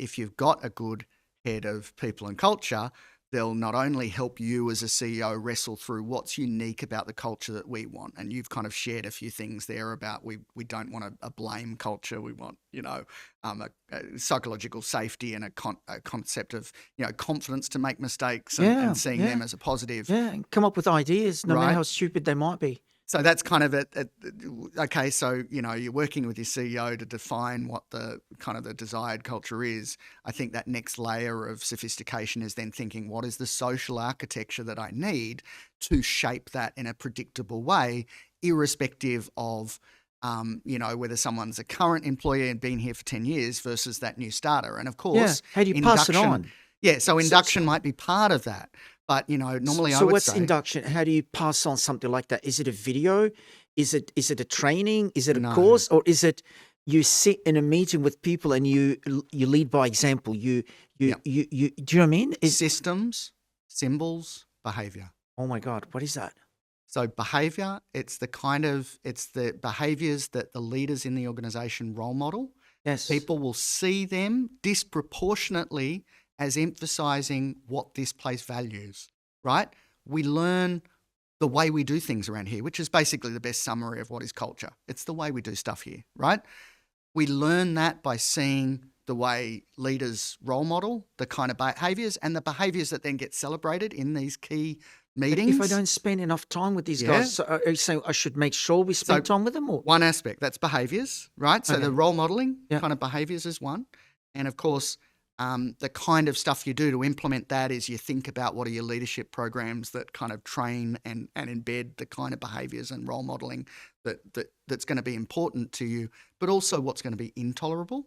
if you've got a good head of people and culture, they'll not only help you as a CEO wrestle through what's unique about the culture that we want. And you've kind of shared a few things there about we don't want a blame culture. We want, a psychological safety and a concept of, confidence to make mistakes and seeing them as a positive. Yeah, and come up with ideas, no matter how stupid they might be. So that's kind of okay. So, you're working with your CEO to define what the kind of the desired culture is. I think that next layer of sophistication is then thinking, what is the social architecture that I need to shape that in a predictable way, irrespective of, whether someone's a current employee and been here for 10 years versus that new starter. And of course, how do you pass it on? Yeah, so induction might be part of that. But, normally I would say... So what's induction? How do you pass on something like that? Is it a video? Is it a training? Is it a course? Or is it you sit in a meeting with people and you lead by example? Do you know what I mean? Systems, symbols, behavior. Oh my God, what is that? So behavior, it's the behaviors that the leaders in the organization role model. Yes. People will see them disproportionately as emphasizing what this place values, right? We learn the way we do things around here, which is basically the best summary of what is culture. It's the way we do stuff here, right? We learn that by seeing the way leaders role model the kind of behaviors and the behaviors that then get celebrated in these key meetings. If I don't spend enough time with these guys, so are you saying I should make sure we spend time with them? Or? One aspect, that's behaviors, right? So the role modeling kind of behaviors is one. And of course, the kind of stuff you do to implement that is you think about what are your leadership programs that kind of train and embed the kind of behaviours and role modelling that's going to be important to you, but also what's going to be intolerable,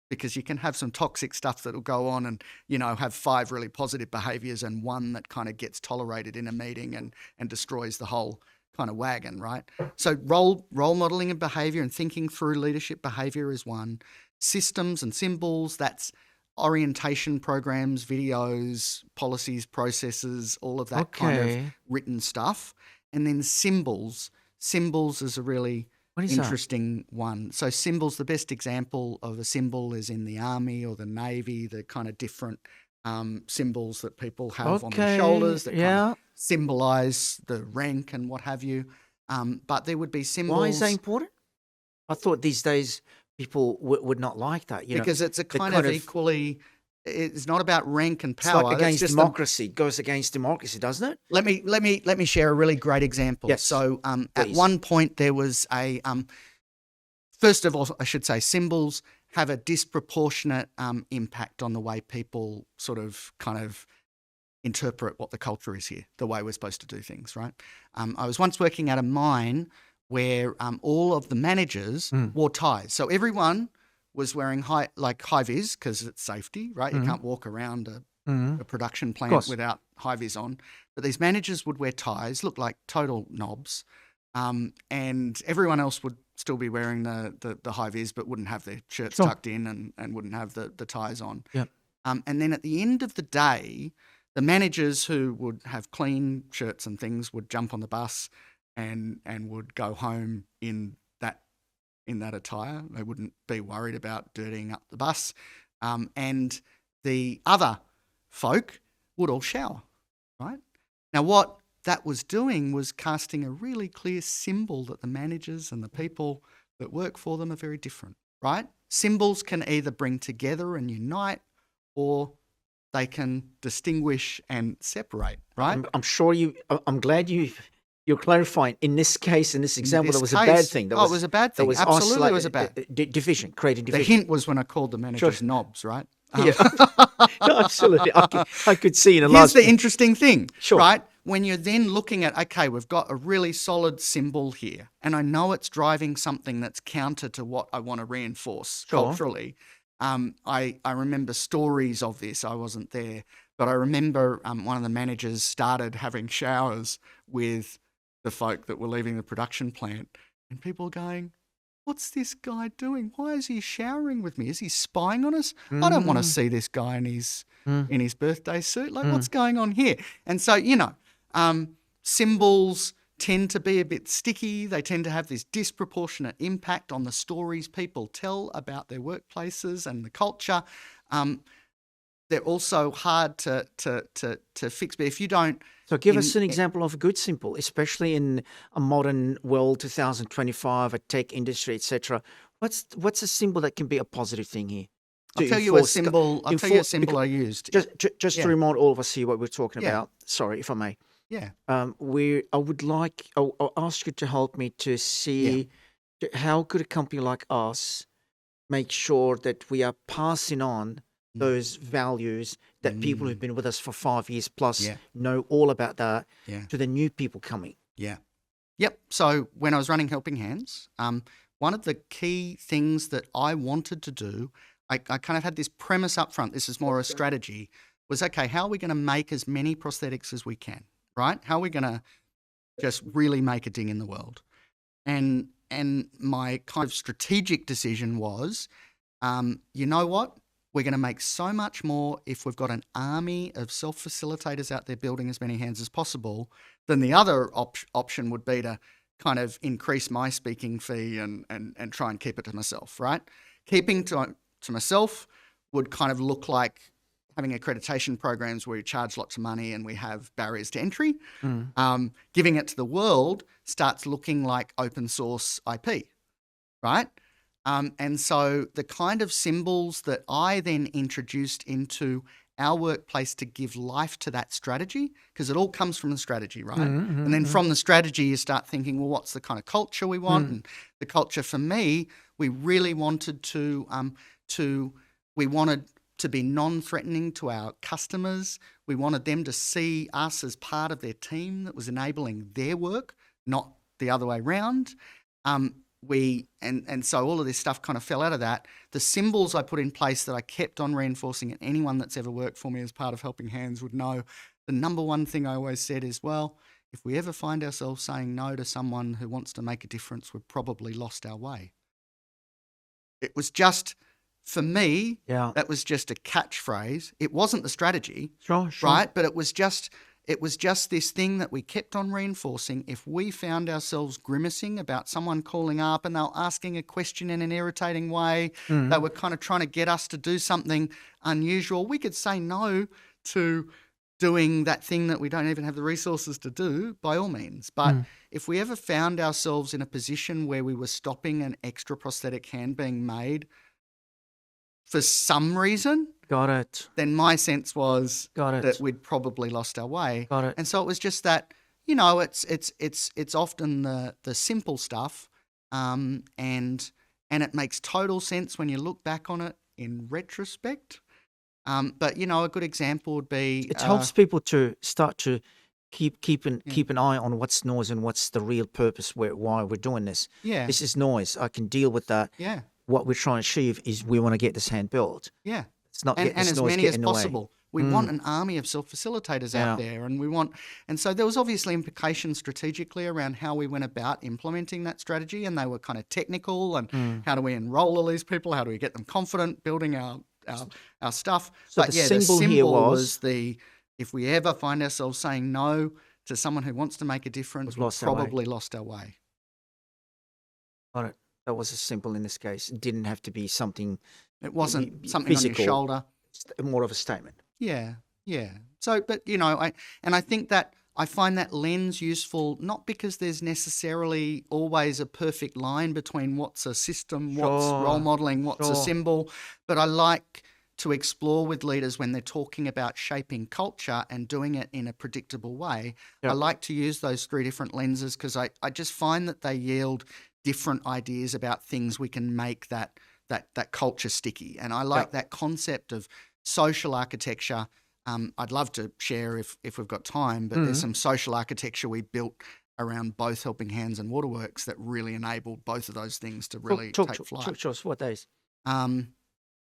because you can have some toxic stuff that will go on and, have 5 really positive behaviours and one that kind of gets tolerated in a meeting and destroys the whole kind of wagon, right? So role modelling and behaviour and thinking through leadership behaviour is one. Systems and symbols, that's orientation programs, videos, policies, processes, all of that kind of written stuff. And then symbols. Symbols is a really interesting one. So symbols, the best example of a symbol is in the army or the navy, the kind of different symbols that people have on their shoulders that kind of symbolise the rank and what have you. But there would be symbols. Why is that important? I thought these days people would not like that, because it's a kind of equally. It's not about rank and power. It's like against democracy. It goes against democracy, doesn't it? Let me share a really great example. Yes, so at one point there was a. First of all, I should say symbols have a disproportionate impact on the way people sort of kind of interpret what the culture is here, the way we're supposed to do things, right? I was once working at a mine where all of the managers wore ties. So everyone was wearing high vis because it's safety, right? You can't walk around a production plant without high vis on. But these managers would wear ties, look like total knobs, and everyone else would still be wearing the high vis but wouldn't have their shirts tucked in and wouldn't have the ties on. Yep. And then at the end of the day, the managers who would have clean shirts and things would jump on the bus and would go home in that attire. They wouldn't be worried about dirtying up the bus. And the other folk would all shower, right? Now, what that was doing was casting a really clear symbol that the managers and the people that work for them are very different, right? Symbols can either bring together and unite, or they can distinguish and separate, right? I'm glad you're clarifying. In this case, in this example, that was a bad thing. It was a bad thing. Absolutely, it was a bad division, creating division. The hint was when I called the managers knobs, right? Yeah, no, absolutely. I could see in a Here's the interesting thing, sure. Right? When you're then looking at, okay, we've got a really solid symbol here, and I know it's driving something that's counter to what I want to reinforce culturally. I remember stories of this. I wasn't there, but I remember one of the managers started having showers with the folk that were leaving the production plant, and people going, what's this guy doing? Why is he showering with me? Is he spying on us? I don't want to see this guy in his birthday suit. Like, what's going on here? And so, symbols tend to be a bit sticky. They tend to have this disproportionate impact on the stories people tell about their workplaces and the culture. They're also hard to fix. But if you don't... So give us an example of a good symbol, especially in a modern world, 2025, a tech industry, etc. What's a symbol that can be a positive thing here? I'll tell you a symbol I used. Just to remind all of us here what we're talking about. Sorry, if I may. Yeah. Where I'll ask you to help me to see how could a company like us make sure that we are passing on those values that people who've been with us for 5 years plus know all about that to the new people coming. Yeah. Yep. So when I was running Helping Hands, one of the key things that I wanted to do, I kind of had this premise up front, this is more a strategy, was, okay, how are we going to make as many prosthetics as we can, right? How are we going to just really make a ding in the world? And my kind of strategic decision was, you know what? We're going to make so much more if we've got an army of self-facilitators out there building as many hands as possible. Then the other option would be to kind of increase my speaking fee and try and keep it to myself, right? Keeping to myself would kind of look like having accreditation programs where you charge lots of money and we have barriers to entry. Giving it to the world starts looking like open source IP, right? And so the kind of symbols that I then introduced into our workplace to give life to that strategy, because it all comes from the strategy, right? And then from the strategy, you start thinking, well, what's the kind of culture we want? And the culture for me, we really wanted to be non-threatening to our customers. We wanted them to see us as part of their team that was enabling their work, not the other way around. So all of this stuff kind of fell out of that. The symbols I put in place that I kept on reinforcing, and anyone that's ever worked for me as part of Helping Hands would know, the number one thing I always said is, well, if we ever find ourselves saying no to someone who wants to make a difference, we've probably lost our way. It was just, for me, that was just a catchphrase. It wasn't the strategy, right? But it was just this thing that we kept on reinforcing. If we found ourselves grimacing about someone calling up and they were asking a question in an irritating way, they were kind of trying to get us to do something unusual, we could say no to doing that thing that we don't even have the resources to do, by all means. But if we ever found ourselves in a position where we were stopping an extra prosthetic hand being made for some reason, then my sense was that we'd probably lost our way. And so it was just that, you know, it's often the simple stuff, and it makes total sense when you look back on it in retrospect. But you know, a good example would be it helps people to start to keep an eye on what's noise and what's the real purpose why we're doing this. This is noise. I can deal with that. What we're trying to achieve is we want to get this hand built. It's not and as many as possible. We want an army of self-facilitators out there, and so there was obviously implications strategically around how we went about implementing that strategy, and they were kind of technical, and how do we enroll all these people? How do we get them confident building our stuff? So but the the symbol symbol here was if we ever find ourselves saying no to someone who wants to make a difference, we've probably lost our way. Got it. That was a symbol in this case. It didn't have to be something. It wasn't something physical, on your shoulder. It's more of a statement. Yeah. So, but you know, I think that I find that lens useful, not because there's necessarily always a perfect line between what's a system, what's role modeling, what's a symbol, but I like to explore with leaders when they're talking about shaping culture and doing it in a predictable way. I like to use those three different lenses because I just find that they yield different ideas about things we can make that culture sticky. And I like that concept of social architecture. I'd love to share if we've got time, but there's some social architecture we built around both Helping Hands and Waterworks that really enabled both of those things to really take flight. Talk to us. What days?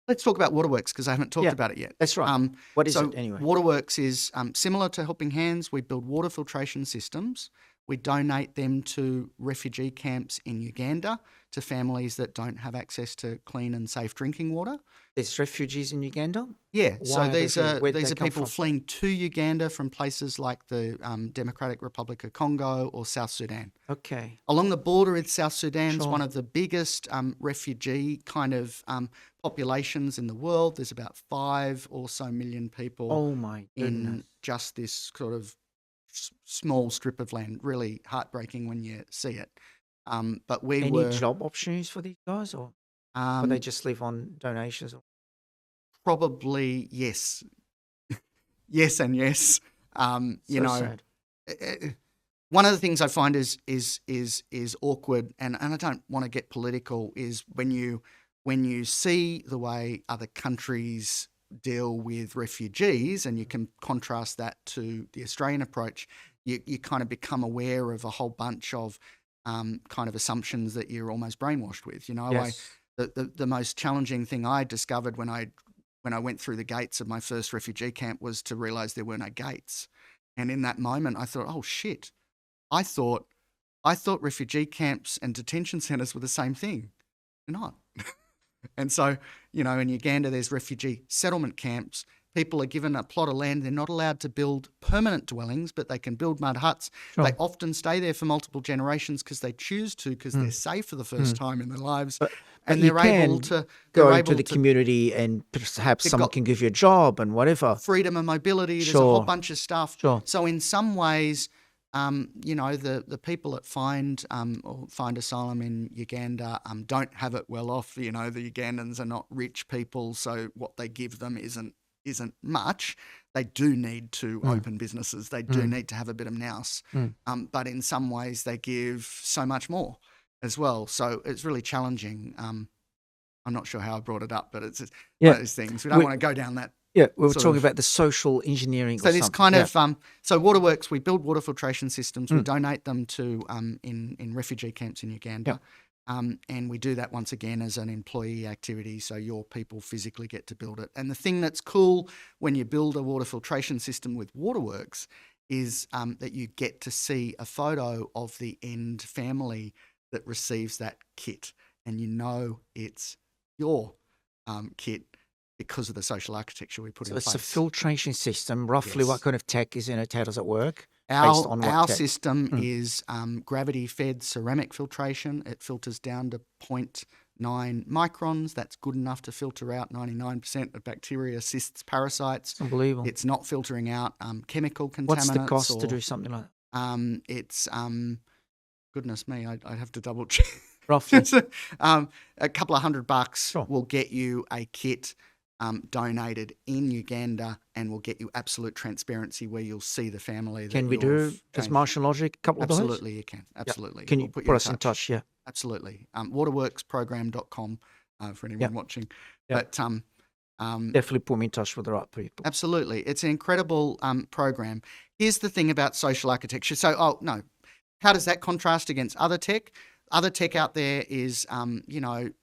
Let's talk about Waterworks because I haven't talked about it yet. That's right. What is it anyway? Waterworks is similar to Helping Hands. We build water filtration systems. We donate them to refugee camps in Uganda to families that don't have access to clean and safe drinking water. There's refugees in Uganda? Yeah. So these are people fleeing to Uganda from places like the Democratic Republic of Congo or South Sudan. Okay. Along the border with South Sudan is one of the biggest refugee kind of populations in the world. There's about 5 or so million people in just this sort of small strip of land. Really heartbreaking when you see it. But any job opportunities for these guys, or they just live on donations? Or? Probably yes, yes and yes. You know, sad. one of the things I find is awkward, and I don't want to get political, is when you see the way other countries deal with refugees, and you can contrast that to the Australian approach, you kind of become aware of a whole bunch of kind of assumptions that you're almost brainwashed with. Yes. The most challenging thing I discovered when I went through the gates of my first refugee camp was to realize there were no gates. And in that moment, I thought, oh shit, I thought refugee camps and detention centers were the same thing. They're not. And so, in Uganda, there's refugee settlement camps. People are given a plot of land. They're not allowed to build permanent dwellings, but they can build mud huts. Sure. They often stay there for multiple generations because they choose to, because they're safe for the first time in their lives. And they're able to go into the community, and perhaps someone can give you a job and whatever. Freedom of mobility. There's a whole bunch of stuff. Sure. So in some ways, the people that find asylum in Uganda don't have it well off. The Ugandans are not rich people, so what they give them isn't much. They do need to open businesses. They do need to have a bit of nous. But in some ways, they give so much more as well. So it's really challenging. I'm not sure how I brought it up, but it's one of those things. We don't want to go down that. Yeah, we were talking about the social engineering. So this kind of so Waterworks, we build water filtration systems. We donate them to in refugee camps in Uganda, and we do that once again as an employee activity. So your people physically get to build it. And the thing that's cool when you build a water filtration system with Waterworks is that you get to see a photo of the end family that receives that kit, and it's your kit, because of the social architecture we put in place. So it's a filtration system. Roughly what kind of tech is in it? How does it work? Our system is gravity-fed ceramic filtration. It filters down to 0.9 microns. That's good enough to filter out 99% of bacteria, cysts, parasites. Unbelievable. It's not filtering out chemical contaminants. What's the cost to do something like that? It's, goodness me, I'd have to double check. Roughly. A couple of $100 will get you a kit donated in Uganda, and will get you absolute transparency where you'll see the family. Can we do as Martian Logic a couple of those? Absolutely, you can. Absolutely. Can you put us in touch? Yeah. Absolutely. Waterworksprogram.com for anyone watching. But definitely put me in touch with the right people. Absolutely. It's an incredible program. Here's the thing about social architecture. So, how does that contrast against other tech? Other tech out there is,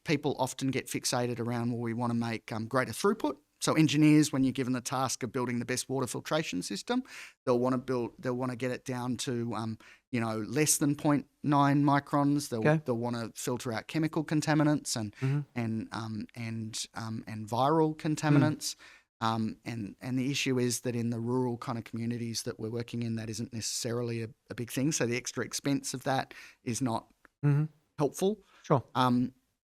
people often get fixated around, well, we want to make greater throughput. So engineers, when you're given the task of building the best water filtration system, they'll want to get it down to, less than 0.9 microns. They'll want to filter out chemical contaminants and viral contaminants. And the issue is that in the rural kind of communities that we're working in, that isn't necessarily a big thing. So the extra expense of that is not helpful. Sure.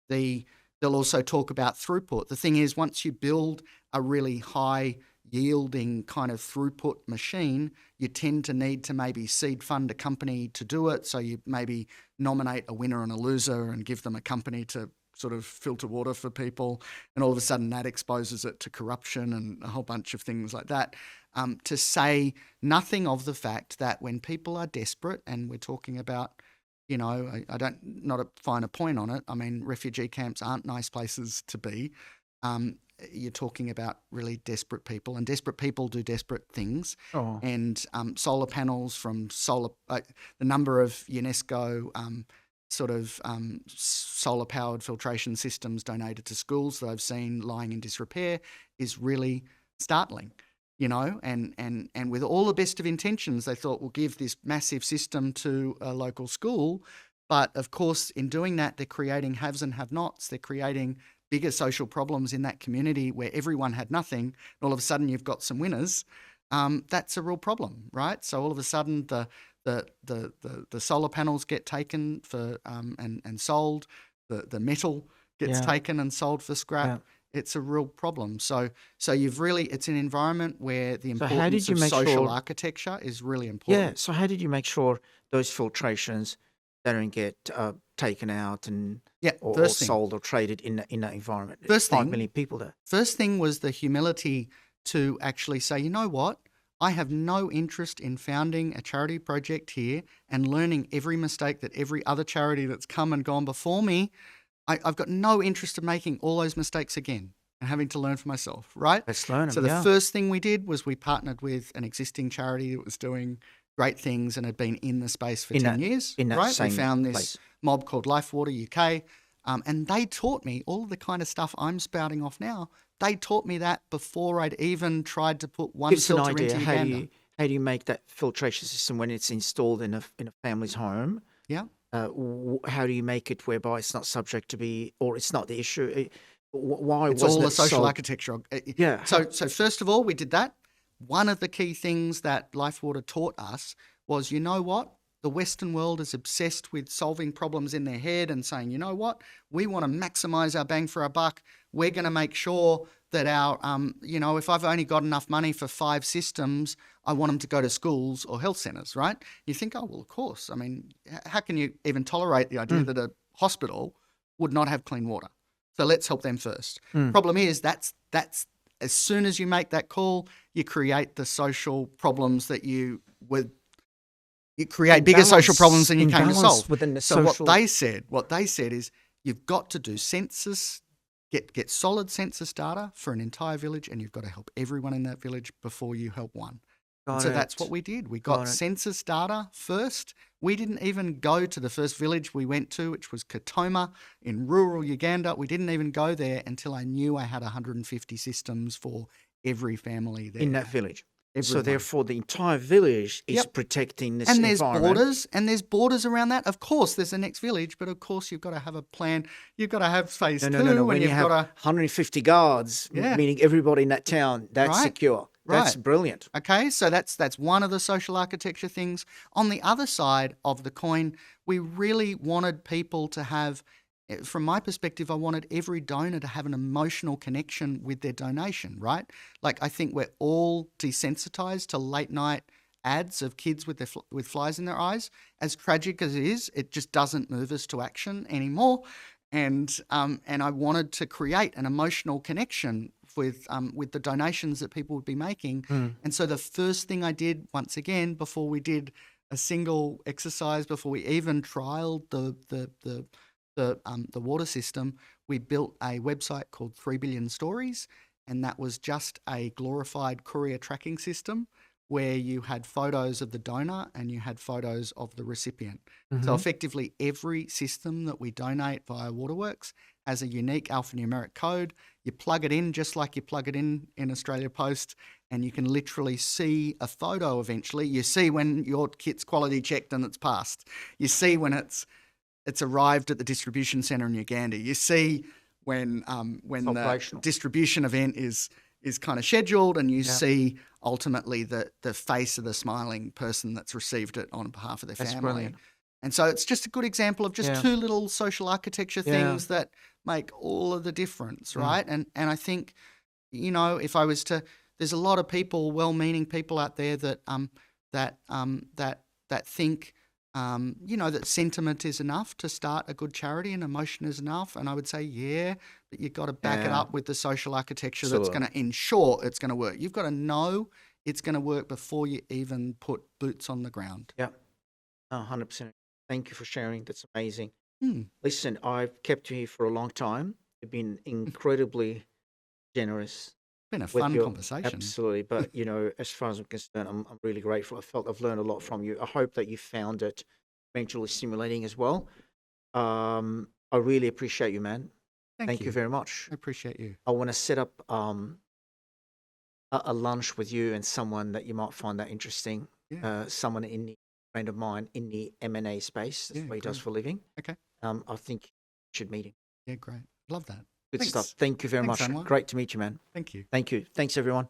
They'll also talk about throughput. The thing is, once you build a really high yielding kind of throughput machine, you tend to need to maybe seed fund a company to do it. So you maybe nominate a winner and a loser and give them a company to sort of filter water for people. And all of a sudden that exposes it to corruption and a whole bunch of things like that. To say nothing of the fact that when people are desperate, and we're talking about, I don't, not a finer point on it. I mean, refugee camps aren't nice places to be. You're talking about really desperate people, and desperate people do desperate things. Oh. And solar panels from the number of UNESCO solar-powered filtration systems donated to schools that I've seen lying in disrepair is really startling. And with all the best of intentions, they thought we'll give this massive system to a local school. But of course, in doing that, they're creating haves and have-nots. They're creating bigger social problems in that community where everyone had nothing. And all of a sudden, you've got some winners. That's a real problem, right? So all of a sudden, the solar panels get taken for and sold. The metal gets taken and sold for scrap. Yeah. It's a real problem. So it's an environment where the importance of social architecture is really important. Yeah. So how did you make sure those filtrations don't get taken out and or sold or traded in that environment? First 5 thing, million people there. First thing was the humility to actually say, you know what? I have no interest in founding a charity project here and learning every mistake that every other charity that's come and gone before me. I've got no interest in making all those mistakes again and having to learn for myself, right? Let's learn them, So the first thing we did was we partnered with an existing charity that was doing great things and had been in the space for 10 years, right? We found this mob called Lifewater UK, and they taught me all of the kind of stuff I'm spouting off now. They taught me that before I'd even tried to put one filter into Uganda. How do you make that filtration system when it's installed in a family's home? Yeah. How do you make it whereby it's not subject to be, or it's not the issue? Why it's wasn't all it the social solved? architecture? Yeah. So first of all, we did that. One of the key things that Lifewater taught us was, you know what? The Western world is obsessed with solving problems in their head and saying, you know what? We want to maximize our bang for our buck. We're going to make sure that our, if I've only got enough money for 5 systems, I want them to go to schools or health centers, right? You think, oh, well, of course. I mean, how can you even tolerate the idea that a hospital would not have clean water? So let's help them first. Problem is that's as soon as you make that call, you create the social problems that you create bigger social problems than you came to solve. So what they said is you've got to do census, get solid census data for an entire village, and you've got to help everyone in that village before you help one. So that's what we did. We got census data first. We didn't even go to the first village we went to, which was Katoma in rural Uganda. We didn't even go there until I knew I had 150 systems for every family there. In that village. Everyone. So therefore the entire village is protecting this environment. And there's borders around that. Of course, there's the next village, but of course you've got to have a plan. You've got to have phase 2. No. When you have 150 guards, meaning everybody in that town, that's secure. That's brilliant. Okay, so that's one of the social architecture things. On the other side of the coin, we really wanted people to have, from my perspective, I wanted every donor to have an emotional connection with their donation, right? Like, I think we're all desensitized to late night ads of kids with flies in their eyes. As tragic as it is, it just doesn't move us to action anymore. And I wanted to create an emotional connection with the donations that people would be making. And so the first thing I did, once again, before we did a single exercise, before we even trialed the water system, we built a website called 3 Billion Stories, and that was just a glorified courier tracking system where you had photos of the donor and you had photos of the recipient. So effectively every system that we donate via Waterworks has a unique alphanumeric code. You plug it in just like you plug it in Australia Post, and you can literally see a photo eventually. You see when your kit's quality checked and it's passed. You see when it's arrived at the distribution centre in Uganda. You see when the distribution event is kind of scheduled, and you see ultimately the face of the smiling person that's received it on behalf of their family. Brilliant. And so it's just a good example of just 2 little social architecture things that make all of the difference, right? And I think, if I was to, there's a lot of people, well-meaning people out there that think that sentiment is enough to start a good charity and emotion is enough. And I would say, but you've got to back it up with the social architecture that's going to ensure it's going to work. You've got to know it's going to work before you even put boots on the ground. Yeah, 100%. Thank you for sharing. That's amazing. Listen, I've kept you here for a long time. You've been incredibly generous. It's been a fun conversation. Absolutely. But, as far as I'm concerned, I'm really grateful. I've learned a lot from you. I hope that you found it mentally stimulating as well. I really appreciate you, man. Thank you very much. I appreciate you. I want to set up a lunch with you and someone that you might find that interesting. Someone friend of mine in the M&A space. That's what he does for a living. Okay. I think you should meet him. Yeah, great. Love that. Good stuff. Thank you very much. Anwar. Great to meet you, man. Thank you. Thank you. Thanks, everyone.